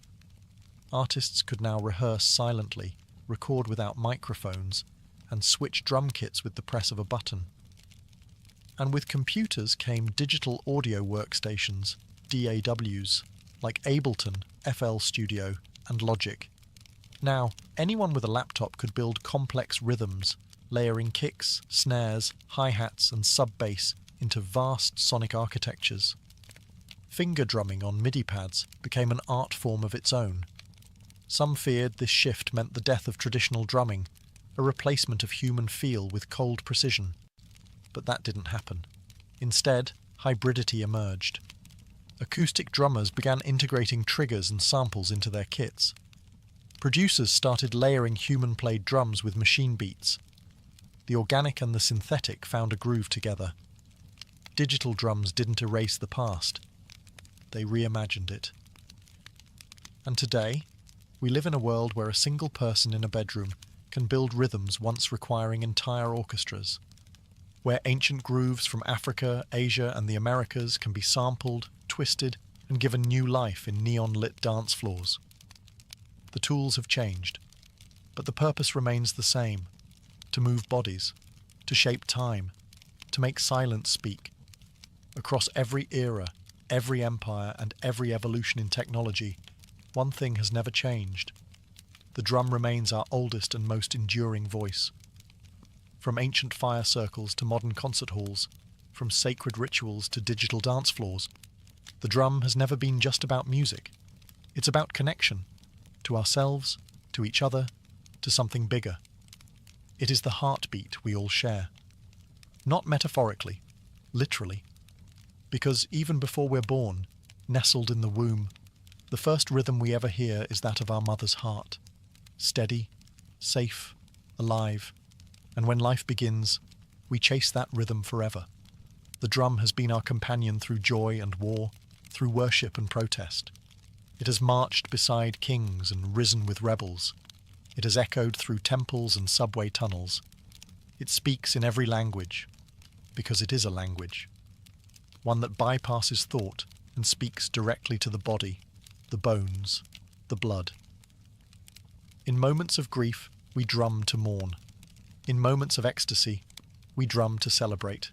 Artists could now rehearse silently, record without microphones, and switch drum kits with the press of a button. And with computers came digital audio workstations, DAWs, like Ableton, FL Studio, and Logic. Now, anyone with a laptop could build complex rhythms, layering kicks, snares, hi-hats, and sub-bass into vast sonic architectures. Finger drumming on MIDI pads became an art form of its own. Some feared this shift meant the death of traditional drumming, a replacement of human feel with cold precision. But that didn't happen. Instead, hybridity emerged. Acoustic drummers began integrating triggers and samples into their kits. Producers started layering human-played drums with machine beats. The organic and the synthetic found a groove together. Digital drums didn't erase the past. They reimagined it. And today, we live in a world where a single person in a bedroom can build rhythms once requiring entire orchestras, where ancient grooves from Africa, Asia, and the Americas can be sampled, twisted, and given new life in neon-lit dance floors. The tools have changed, but the purpose remains the same: to move bodies, to shape time, to make silence speak. Across every era, every empire, and every evolution in technology, one thing has never changed. The drum remains our oldest and most enduring voice. From ancient fire circles to modern concert halls, from sacred rituals to digital dance floors, The drum has never been just about music. It's about connection, to ourselves, to each other, to something bigger. It is the heartbeat we all share. Not metaphorically, literally. Because even before we're born, nestled in the womb, the first rhythm we ever hear is that of our mother's heart. Steady, safe, alive. And when life begins, we chase that rhythm forever. The drum has been our companion through joy and war, through worship and protest. It has marched beside kings and risen with rebels. It has echoed through temples and subway tunnels. It speaks in every language, because it is a language. One that bypasses thought and speaks directly to the body, the bones, the blood. In moments of grief, we drum to mourn. In moments of ecstasy, we drum to celebrate.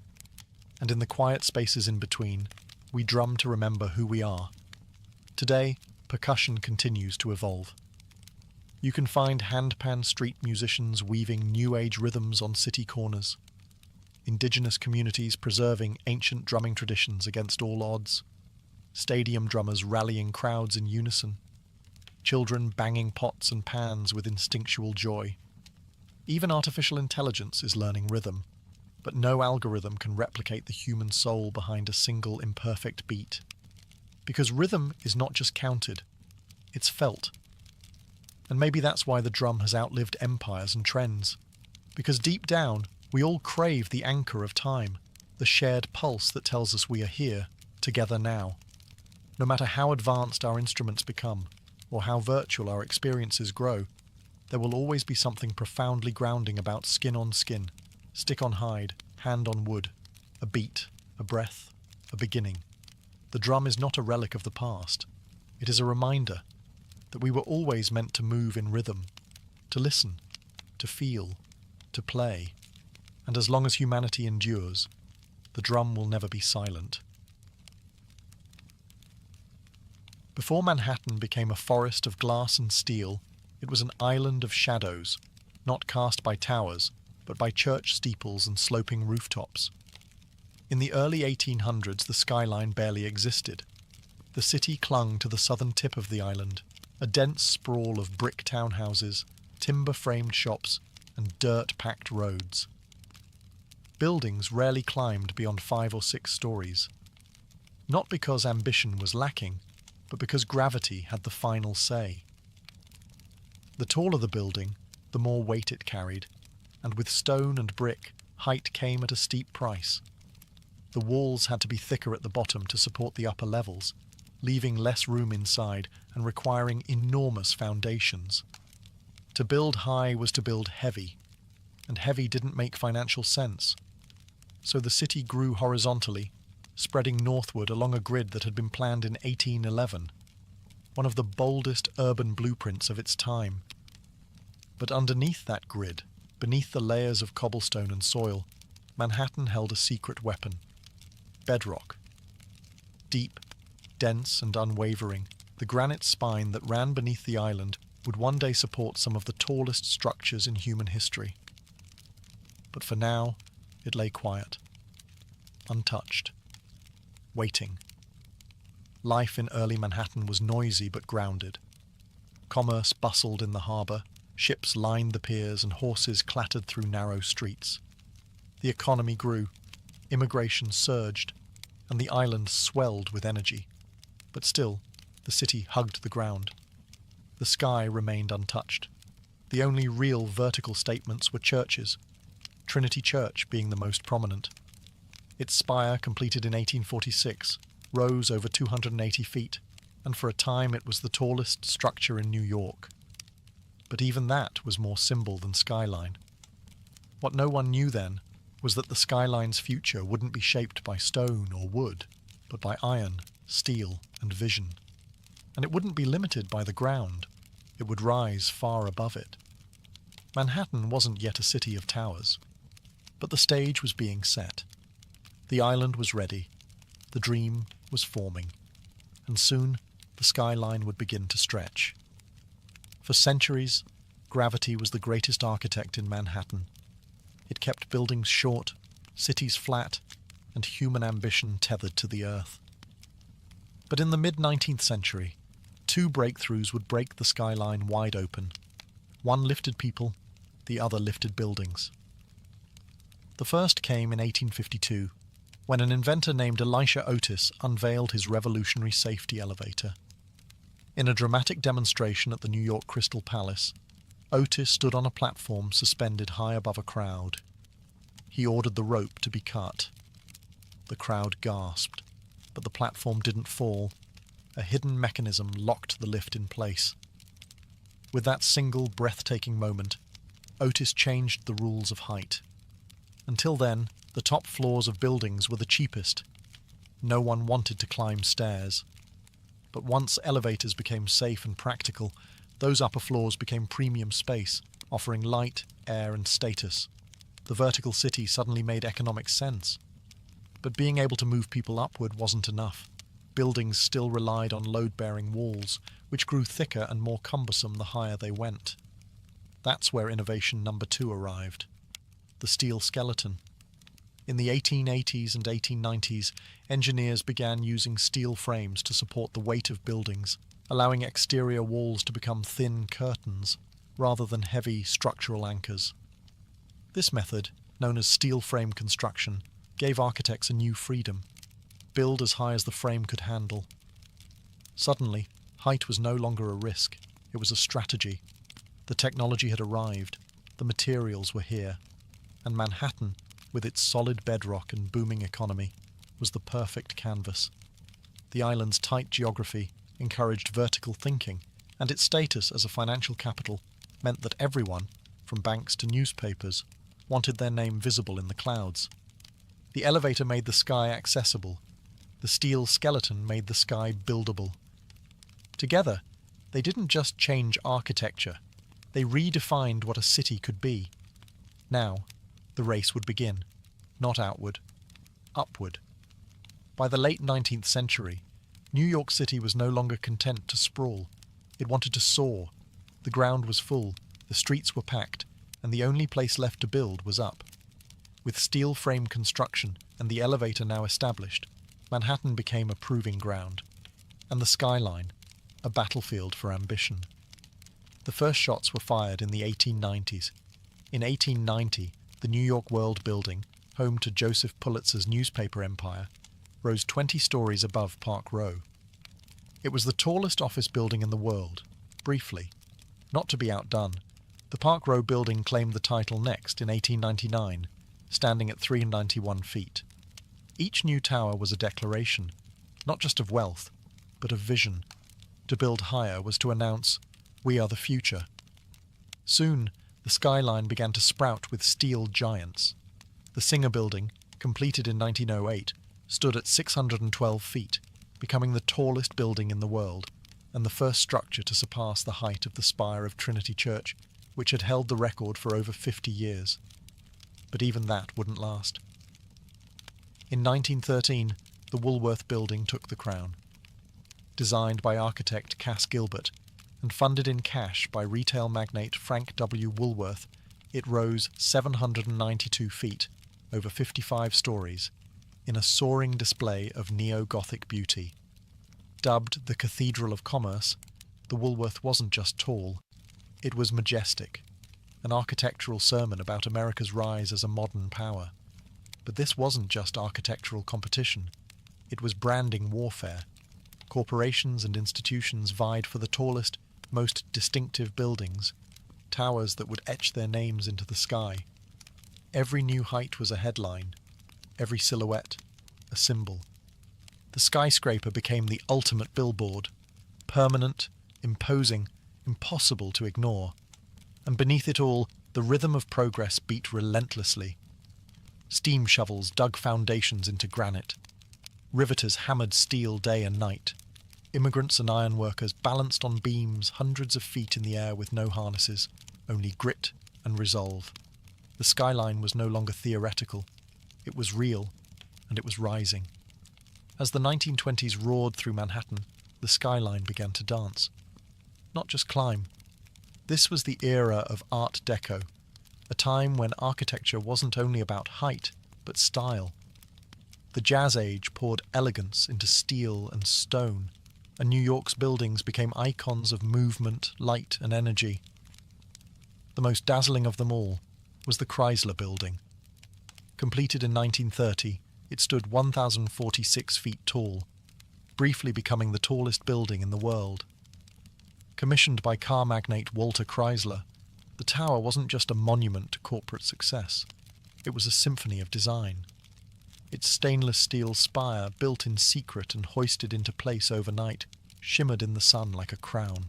And in the quiet spaces in between, we drum to remember who we are. Today, percussion continues to evolve. You can find handpan street musicians weaving new age rhythms on city corners, indigenous communities preserving ancient drumming traditions against all odds, stadium drummers rallying crowds in unison, children banging pots and pans with instinctual joy. Even artificial intelligence is learning rhythm, but no algorithm can replicate the human soul behind a single imperfect beat. Because rhythm is not just counted, it's felt. And maybe that's why the drum has outlived empires and trends. Because deep down, we all crave the anchor of time, the shared pulse that tells us we are here, together now. No matter how advanced our instruments become, or how virtual our experiences grow, there will always be something profoundly grounding about skin on skin, stick on hide, hand on wood, a beat, a breath, a beginning. The drum is not a relic of the past. It is a reminder that we were always meant to move in rhythm, to listen, to feel, to play. And as long as humanity endures, the drum will never be silent. Before Manhattan became a forest of glass and steel, it was an island of shadows, not cast by towers, but by church steeples and sloping rooftops. In the early 1800s, the skyline barely existed. The city clung to the southern tip of the island, a dense sprawl of brick townhouses, timber-framed shops, and dirt-packed roads. Buildings rarely climbed beyond 5 or 6 stories. Not because ambition was lacking, but because gravity had the final say. The taller the building, the more weight it carried, and with stone and brick, height came at a steep price. The walls had to be thicker at the bottom to support the upper levels, leaving less room inside and requiring enormous foundations. To build high was to build heavy, and heavy didn't make financial sense. So the city grew horizontally, spreading northward along a grid that had been planned in 1811, one of the boldest urban blueprints of its time. But underneath that grid, beneath the layers of cobblestone and soil, Manhattan held a secret weapon: bedrock. Deep, dense and unwavering, the granite spine that ran beneath the island would one day support some of the tallest structures in human history. But for now, it lay quiet, untouched, waiting. Life in early Manhattan was noisy but grounded. Commerce bustled in the harbour, ships lined the piers, and horses clattered through narrow streets. The economy grew, immigration surged, and the island swelled with energy. But still, the city hugged the ground. The sky remained untouched. The only real vertical statements were churches, Trinity Church being the most prominent. Its spire, completed in 1846, rose over 280 feet, and for a time it was the tallest structure in New York. But even that was more symbol than skyline. What no one knew then was that the skyline's future wouldn't be shaped by stone or wood, but by iron, steel, and vision. And it wouldn't be limited by the ground. It would rise far above it. Manhattan wasn't yet a city of towers, but the stage was being set. The island was ready. The dream was forming. And soon the skyline would begin to stretch. For centuries, gravity was the greatest architect in Manhattan. It kept buildings short, cities flat, and human ambition tethered to the earth. But in the mid-19th century, two breakthroughs would break the skyline wide open. One lifted people, the other lifted buildings. The first came in 1852, when an inventor named Elisha Otis unveiled his revolutionary safety elevator. In a dramatic demonstration at the New York Crystal Palace, Otis stood on a platform suspended high above a crowd. He ordered the rope to be cut. The crowd gasped, but the platform didn't fall. A hidden mechanism locked the lift in place. With that single breathtaking moment, Otis changed the rules of height. Until then, the top floors of buildings were the cheapest. No one wanted to climb stairs. But once elevators became safe and practical, those upper floors became premium space, offering light, air, and status. The vertical city suddenly made economic sense. But being able to move people upward wasn't enough. Buildings still relied on load-bearing walls, which grew thicker and more cumbersome the higher they went. That's where innovation number 2 arrived: the steel skeleton. In the 1880s and 1890s, engineers began using steel frames to support the weight of buildings, allowing exterior walls to become thin curtains rather than heavy structural anchors. This method, known as steel frame construction, gave architects a new freedom: build as high as the frame could handle. Suddenly, height was no longer a risk, it was a strategy. The technology had arrived, the materials were here, and Manhattan, with its solid bedrock and booming economy, was the perfect canvas. The island's tight geography encouraged vertical thinking, and its status as a financial capital meant that everyone, from banks to newspapers, wanted their name visible in the clouds. The elevator made the sky accessible. The steel skeleton made the sky buildable. Together, they didn't just change architecture, they redefined what a city could be. Now, the race would begin, not outward, upward. By the late 19th century, New York City was no longer content to sprawl. It wanted to soar. The ground was full, the streets were packed, and the only place left to build was up. With steel frame construction and the elevator now established, Manhattan became a proving ground, and the skyline, a battlefield for ambition. The first shots were fired in the 1890s. In 1890, the New York World Building, home to Joseph Pulitzer's newspaper empire, rose 20 stories above Park Row. It was the tallest office building in the world, briefly. Not to be outdone, the Park Row building claimed the title next in 1899, standing at 391 feet. Each new tower was a declaration, not just of wealth, but of vision. To build higher was to announce, "We are the future." Soon, the skyline began to sprout with steel giants. The Singer Building, completed in 1908, stood at 612 feet, becoming the tallest building in the world, and the first structure to surpass the height of the spire of Trinity Church, which had held the record for over 50 years. But even that wouldn't last. In 1913, the Woolworth Building took the crown. Designed by architect Cass Gilbert and funded in cash by retail magnate Frank W. Woolworth, it rose 792 feet, over 55 stories, in a soaring display of neo-Gothic beauty. Dubbed the Cathedral of Commerce, the Woolworth wasn't just tall, it was majestic, an architectural sermon about America's rise as a modern power. But this wasn't just architectural competition, it was branding warfare. Corporations and institutions vied for the tallest, most distinctive buildings, towers that would etch their names into the sky. Every new height was a headline, every silhouette a symbol. The skyscraper became the ultimate billboard, permanent, imposing, impossible to ignore. And beneath it all, the rhythm of progress beat relentlessly. Steam shovels dug foundations into granite. Riveters hammered steel day and night. Immigrants and ironworkers balanced on beams hundreds of feet in the air with no harnesses, only grit and resolve. The skyline was no longer theoretical. It was real, and it was rising. As the 1920s roared through Manhattan, the skyline began to dance. Not just climb. This was the era of Art Deco, a time when architecture wasn't only about height, but style. The Jazz Age poured elegance into steel and stone, and New York's buildings became icons of movement, light, and energy. The most dazzling of them all was the Chrysler Building. Completed in 1930, it stood 1,046 feet tall, briefly becoming the tallest building in the world. Commissioned by car magnate Walter Chrysler, the tower wasn't just a monument to corporate success. It was a symphony of design. Its stainless steel spire, built in secret and hoisted into place overnight, shimmered in the sun like a crown.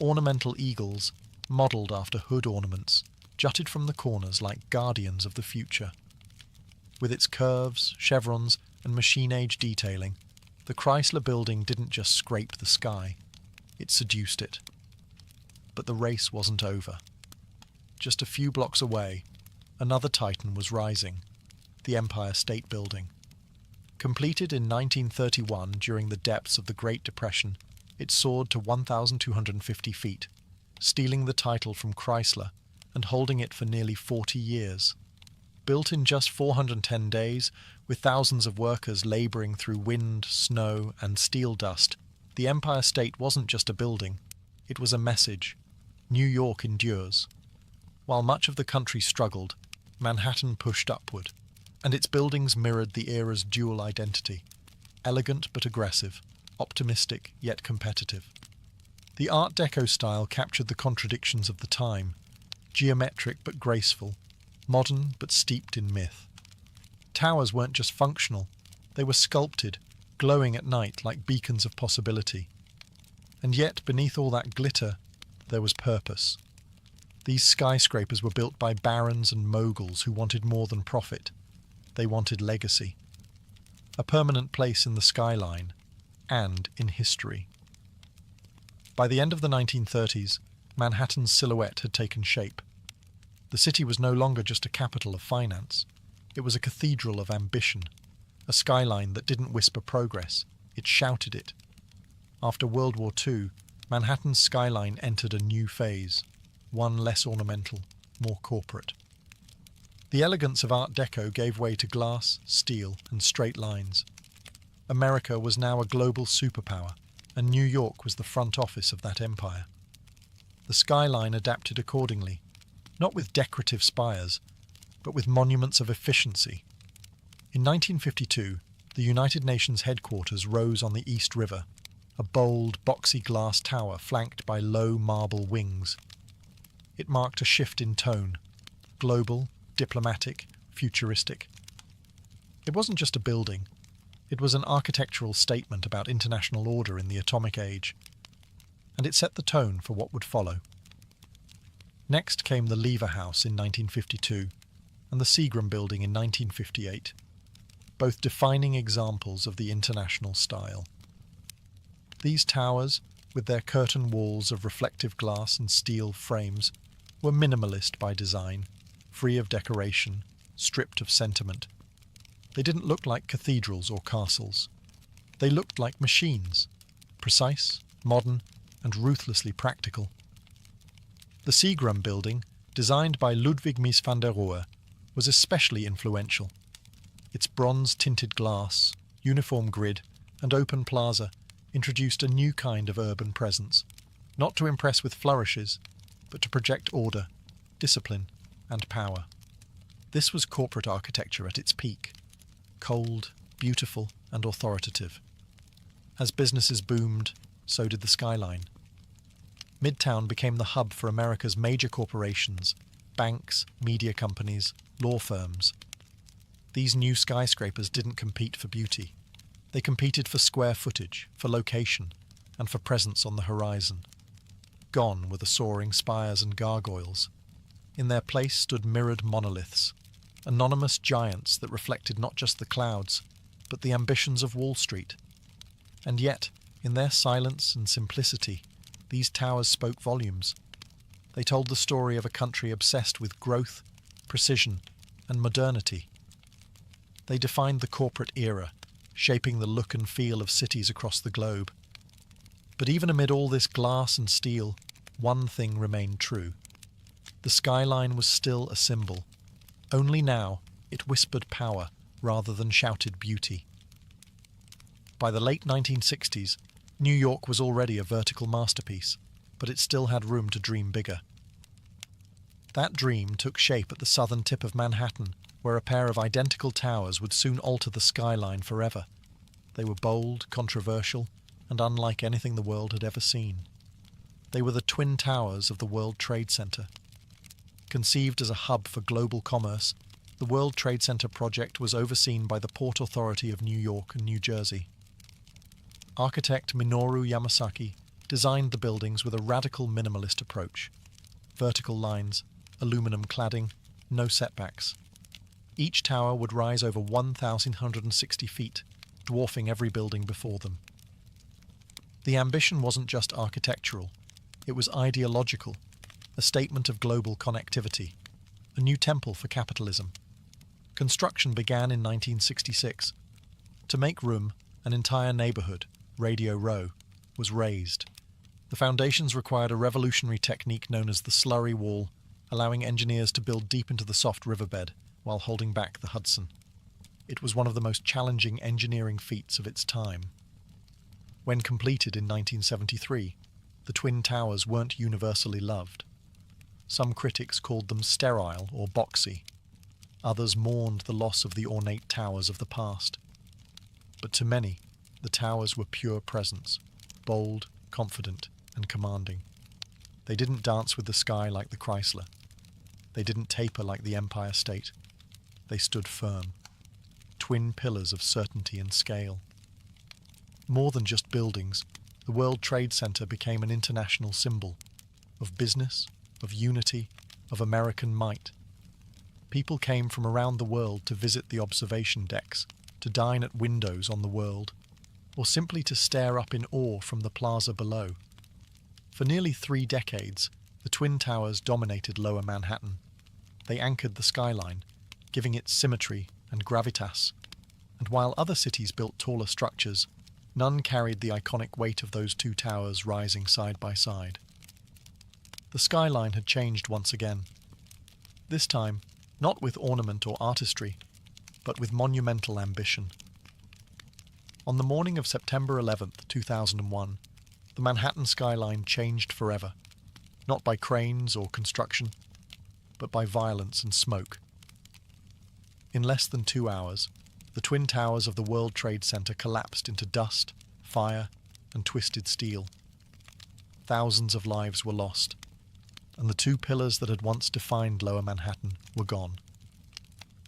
Ornamental eagles, modelled after hood ornaments, jutted from the corners like guardians of the future. With its curves, chevrons, and machine-age detailing, the Chrysler Building didn't just scrape the sky, it seduced it. But the race wasn't over. Just a few blocks away, another titan was rising, the Empire State Building. Completed in 1931 during the depths of the Great Depression, it soared to 1,250 feet, stealing the title from Chrysler and holding it for nearly 40 years. Built in just 410 days, with thousands of workers labouring through wind, snow, and steel dust, the Empire State wasn't just a building, it was a message. New York endures. While much of the country struggled, Manhattan pushed upward, and its buildings mirrored the era's dual identity, elegant but aggressive, optimistic yet competitive. The Art Deco style captured the contradictions of the time, geometric but graceful, modern but steeped in myth. Towers weren't just functional, they were sculpted, glowing at night like beacons of possibility. And yet, beneath all that glitter, there was purpose. These skyscrapers were built by barons and moguls who wanted more than profit. They wanted legacy. A permanent place in the skyline, and in history. By the end of the 1930s, Manhattan's silhouette had taken shape. The city was no longer just a capital of finance. It was a cathedral of ambition, a skyline that didn't whisper progress, it shouted it. After World War II, Manhattan's skyline entered a new phase, one less ornamental, more corporate. The elegance of Art Deco gave way to glass, steel, and straight lines. America was now a global superpower, and New York was the front office of that empire. The skyline adapted accordingly, not with decorative spires, but with monuments of efficiency. In 1952, the United Nations headquarters rose on the East River, a bold, boxy glass tower flanked by low marble wings. It marked a shift in tone, global, diplomatic, futuristic. It wasn't just a building, it was an architectural statement about international order in the atomic age, and it set the tone for what would follow. Next came the Lever House in 1952 and the Seagram Building in 1958, both defining examples of the international style. These towers, with their curtain walls of reflective glass and steel frames, were minimalist by design, free of decoration, stripped of sentiment. They didn't look like cathedrals or castles. They looked like machines, precise, modern, and ruthlessly practical. The Seagram Building, designed by Ludwig Mies van der Rohe, was especially influential. Its bronze-tinted glass, uniform grid, and open plaza introduced a new kind of urban presence, not to impress with flourishes, but to project order, discipline, and power. This was corporate architecture at its peak, cold, beautiful, and authoritative. As businesses boomed, so did the skyline. Midtown became the hub for America's major corporations, banks, media companies, law firms. These new skyscrapers didn't compete for beauty. They competed for square footage, for location, and for presence on the horizon. Gone were the soaring spires and gargoyles. In their place stood mirrored monoliths, anonymous giants that reflected not just the clouds, but the ambitions of Wall Street. And yet, in their silence and simplicity, these towers spoke volumes. They told the story of a country obsessed with growth, precision, and modernity. They defined the corporate era, shaping the look and feel of cities across the globe. But even amid all this glass and steel, one thing remained true. The skyline was still a symbol. Only now it whispered power, rather than shouted beauty. By the late 1960s, New York was already a vertical masterpiece, but it still had room to dream bigger. That dream took shape at the southern tip of Manhattan, where a pair of identical towers would soon alter the skyline forever. They were bold, controversial, and unlike anything the world had ever seen. They were the twin towers of the World Trade Center. Conceived as a hub for global commerce, the World Trade Center project was overseen by the Port Authority of New York and New Jersey. Architect Minoru Yamasaki designed the buildings with a radical minimalist approach. Vertical lines, aluminum cladding, no setbacks. Each tower would rise over 1,160 feet, dwarfing every building before them. The ambition wasn't just architectural, it was ideological, a statement of global connectivity, a new temple for capitalism. Construction began in 1966. To make room, an entire neighborhood, Radio Row, was raised. The foundations required a revolutionary technique known as the slurry wall, allowing engineers to build deep into the soft riverbed while holding back the Hudson. It was one of the most challenging engineering feats of its time. When completed in 1973, the Twin Towers weren't universally loved. Some critics called them sterile or boxy. Others mourned the loss of the ornate towers of the past. But to many, the towers were pure presence, bold, confident, and commanding. They didn't dance with the sky like the Chrysler. They didn't taper like the Empire State. They stood firm, twin pillars of certainty and scale. More than just buildings, the World Trade Center became an international symbol of business, of unity, of American might. People came from around the world to visit the observation decks, to dine at windows on the world, or simply to stare up in awe from the plaza below. For nearly 3 decades, the Twin Towers dominated Lower Manhattan. They anchored the skyline, giving it symmetry and gravitas, and while other cities built taller structures, none carried the iconic weight of those 2 towers rising side by side. The skyline had changed once again. This time, not with ornament or artistry, but with monumental ambition. On the morning of September 11, 2001, the Manhattan skyline changed forever, not by cranes or construction, but by violence and smoke. In less than 2 hours, the Twin Towers of the World Trade Center collapsed into dust, fire, and twisted steel. Thousands of lives were lost, and the 2 pillars that had once defined Lower Manhattan were gone.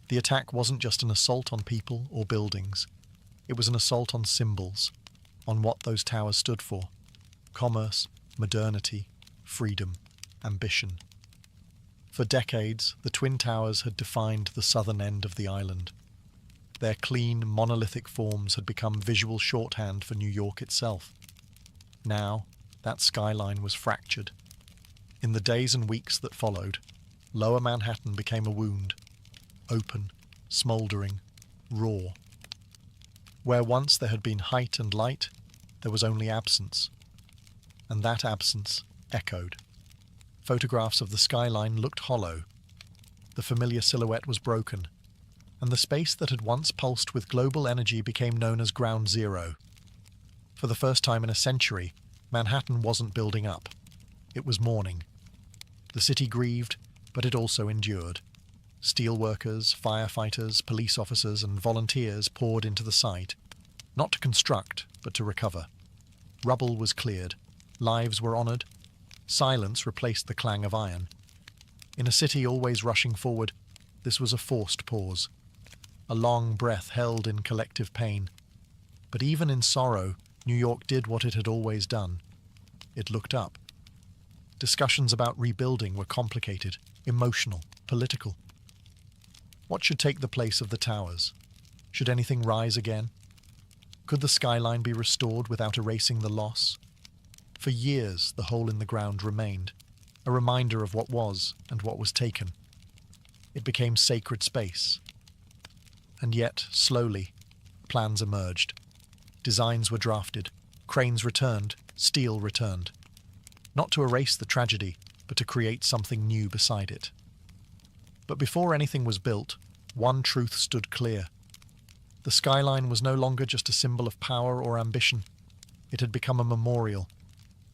The attack wasn't just an assault on people or buildings. It was an assault on symbols, on what those towers stood for: commerce, modernity, freedom, ambition. For decades, the Twin Towers had defined the southern end of the island. Their clean, monolithic forms had become visual shorthand for New York itself. Now, that skyline was fractured. In the days and weeks that followed, Lower Manhattan became a wound, open, smouldering, raw. Where once there had been height and light, there was only absence. And that absence echoed. Photographs of the skyline looked hollow. The familiar silhouette was broken, and the space that had once pulsed with global energy became known as Ground Zero. For the first time in a century, Manhattan wasn't building up. It was mourning. The city grieved, but it also endured. Steelworkers, firefighters, police officers, and volunteers poured into the site, not to construct, but to recover. Rubble was cleared. Lives were honored. Silence replaced the clang of iron. In a city always rushing forward, this was a forced pause. A long breath held in collective pain. But even in sorrow, New York did what it had always done. It looked up. Discussions about rebuilding were complicated, emotional, political. What should take the place of the towers? Should anything rise again? Could the skyline be restored without erasing the loss? For years, the hole in the ground remained, a reminder of what was and what was taken. It became sacred space. And yet, slowly, plans emerged. Designs were drafted, cranes returned, steel returned. Not to erase the tragedy, but to create something new beside it. But before anything was built, one truth stood clear. The skyline was no longer just a symbol of power or ambition. It had become a memorial,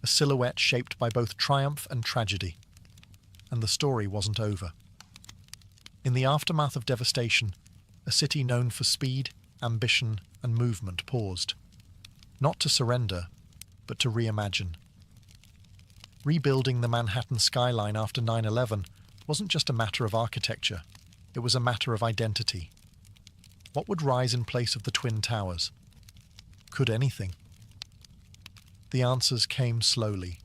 a silhouette shaped by both triumph and tragedy. And the story wasn't over. In the aftermath of devastation, a city known for speed, ambition, and movement paused. Not to surrender, but to reimagine. Rebuilding the Manhattan skyline after 9/11 wasn't just a matter of architecture, it was a matter of identity. What would rise in place of the Twin Towers? Could anything? The answers came slowly.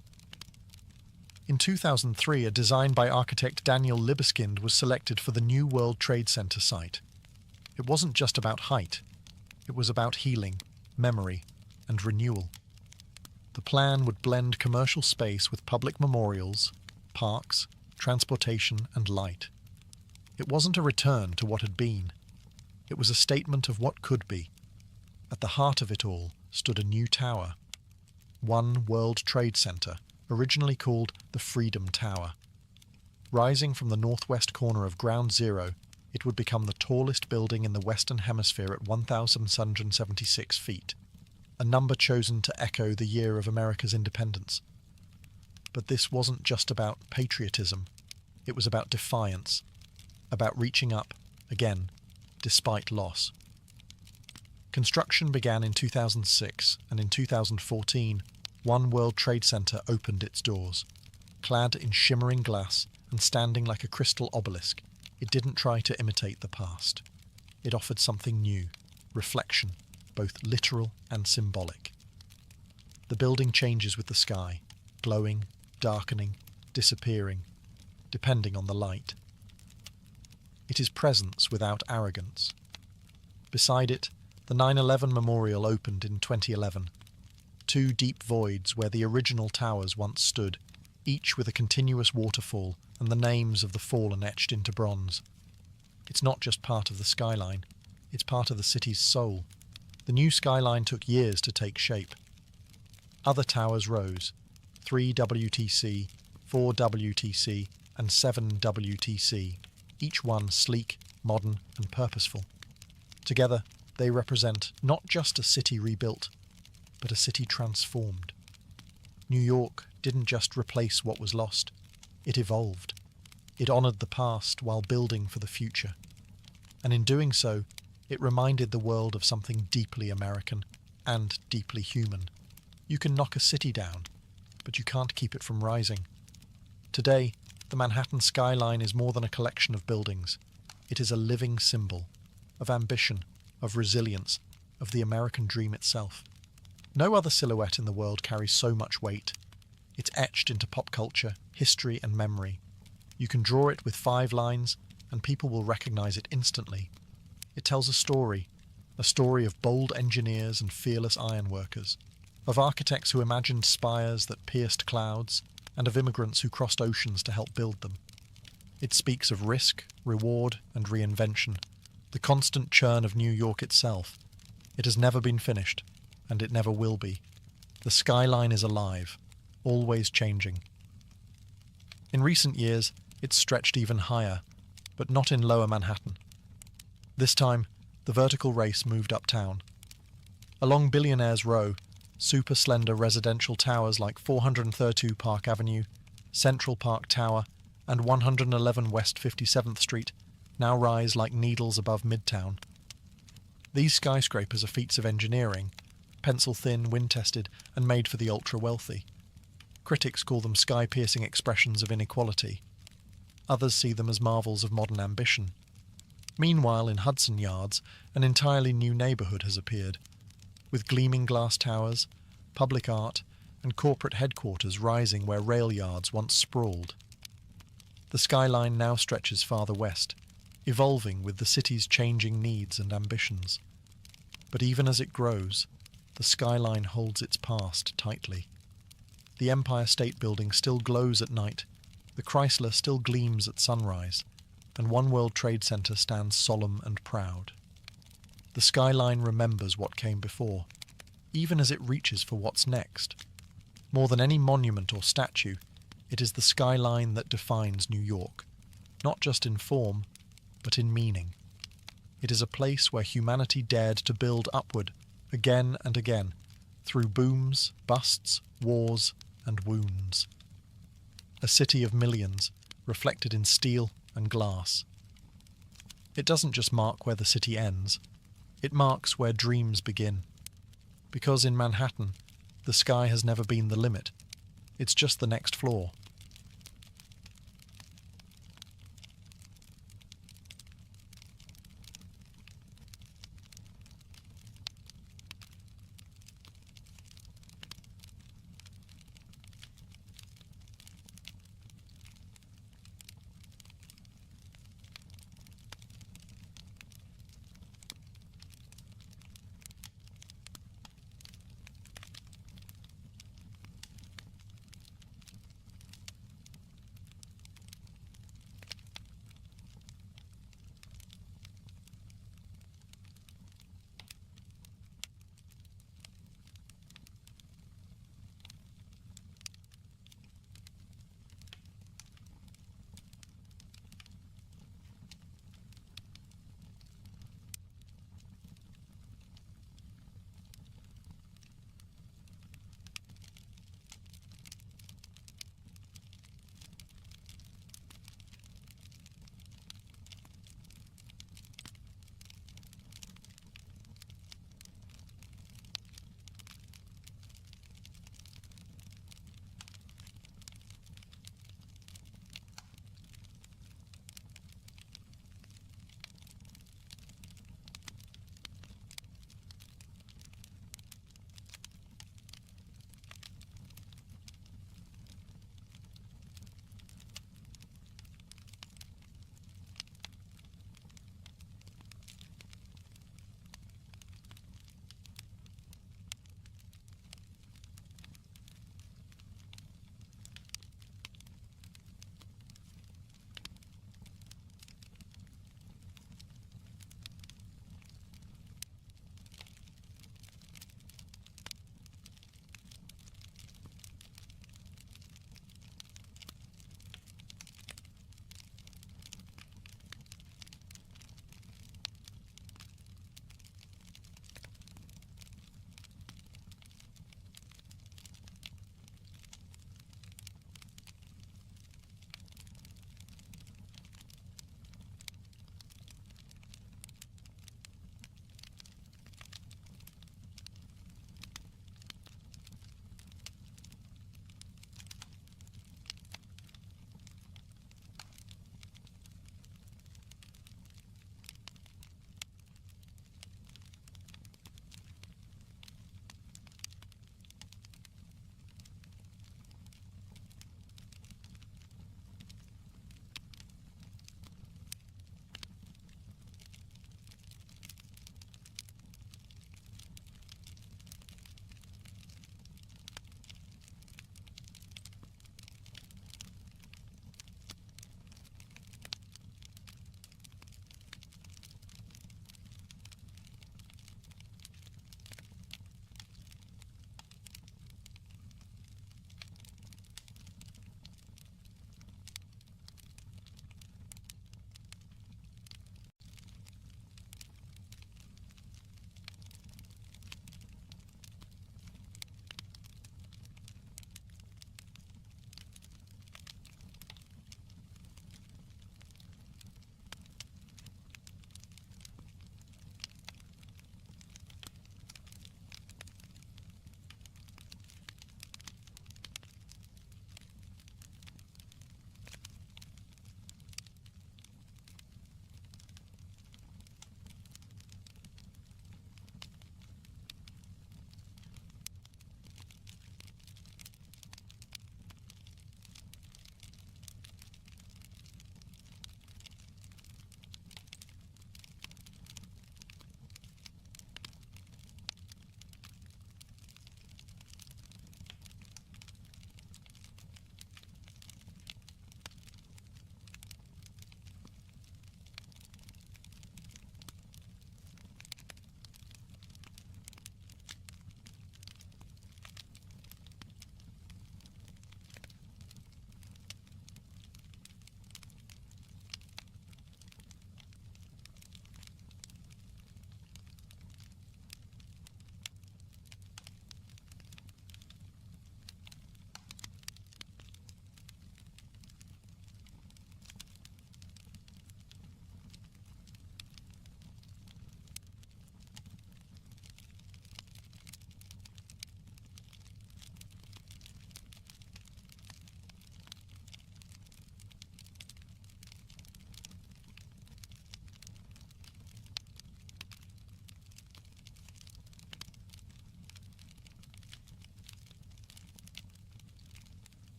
In 2003, a design by architect Daniel Libeskind was selected for the new World Trade Center site. It wasn't just about height, it was about healing, memory, and renewal. The plan would blend commercial space with public memorials, parks, transportation, and light. It wasn't a return to what had been. It was a statement of what could be. At the heart of it all stood a new tower. One World Trade Center, originally called the Freedom Tower. Rising from the northwest corner of Ground Zero, it would become the tallest building in the Western Hemisphere at 1,776 feet, a number chosen to echo the year of America's independence. But this wasn't just about patriotism. It was about defiance, about reaching up, again, despite loss. Construction began in 2006, and in 2014, One World Trade Center opened its doors. Clad in shimmering glass and standing like a crystal obelisk, it didn't try to imitate the past. It offered something new, reflection, both literal and symbolic. The building changes with the sky, glowing, darkening, disappearing, depending on the light. It is presence without arrogance. Beside it, the 9/11 Memorial opened in 2011. Two deep voids where the original towers once stood, each with a continuous waterfall and the names of the fallen etched into bronze. It's not just part of the skyline, it's part of the city's soul. The new skyline took years to take shape. Other towers rose, 3 WTC, 4 WTC, and 7 WTC, each one sleek, modern, and purposeful. Together, they represent not just a city rebuilt, but a city transformed. New York didn't just replace what was lost, it evolved. It honored the past while building for the future. And in doing so, it reminded the world of something deeply American and deeply human. You can knock a city down, but you can't keep it from rising. Today, the Manhattan skyline is more than a collection of buildings. It is a living symbol of ambition, of resilience, of the American dream itself. No other silhouette in the world carries so much weight. It's etched into pop culture, history, and memory. You can draw it with 5 lines, and people will recognize it instantly. It tells a story of bold engineers and fearless ironworkers, of architects who imagined spires that pierced clouds, and of immigrants who crossed oceans to help build them. It speaks of risk, reward, and reinvention, the constant churn of New York itself. It has never been finished, and it never will be. The skyline is alive, always changing. In recent years, it's stretched even higher, but not in Lower Manhattan. This time, the vertical race moved uptown. Along Billionaire's Row, super slender residential towers like 432 Park Avenue, Central Park Tower, and 111 West 57th Street now rise like needles above Midtown. These skyscrapers are feats of engineering, pencil-thin, wind-tested, and made for the ultra-wealthy. Critics call them sky-piercing expressions of inequality. Others see them as marvels of modern ambition. Meanwhile, in Hudson Yards, an entirely new neighborhood has appeared, with gleaming glass towers, public art, and corporate headquarters rising where rail yards once sprawled. The skyline now stretches farther west, evolving with the city's changing needs and ambitions. But even as it grows, the skyline holds its past tightly. The Empire State Building still glows at night, the Chrysler still gleams at sunrise, and One World Trade Center stands solemn and proud. The skyline remembers what came before, even as it reaches for what's next. More than any monument or statue, it is the skyline that defines New York, not just in form, but in meaning. It is a place where humanity dared to build upward, again and again, through booms, busts, wars, and wounds. A city of millions, reflected in steel and glass. It doesn't just mark where the city ends, it marks where dreams begin. Because in Manhattan, the sky has never been the limit. It's just the next floor.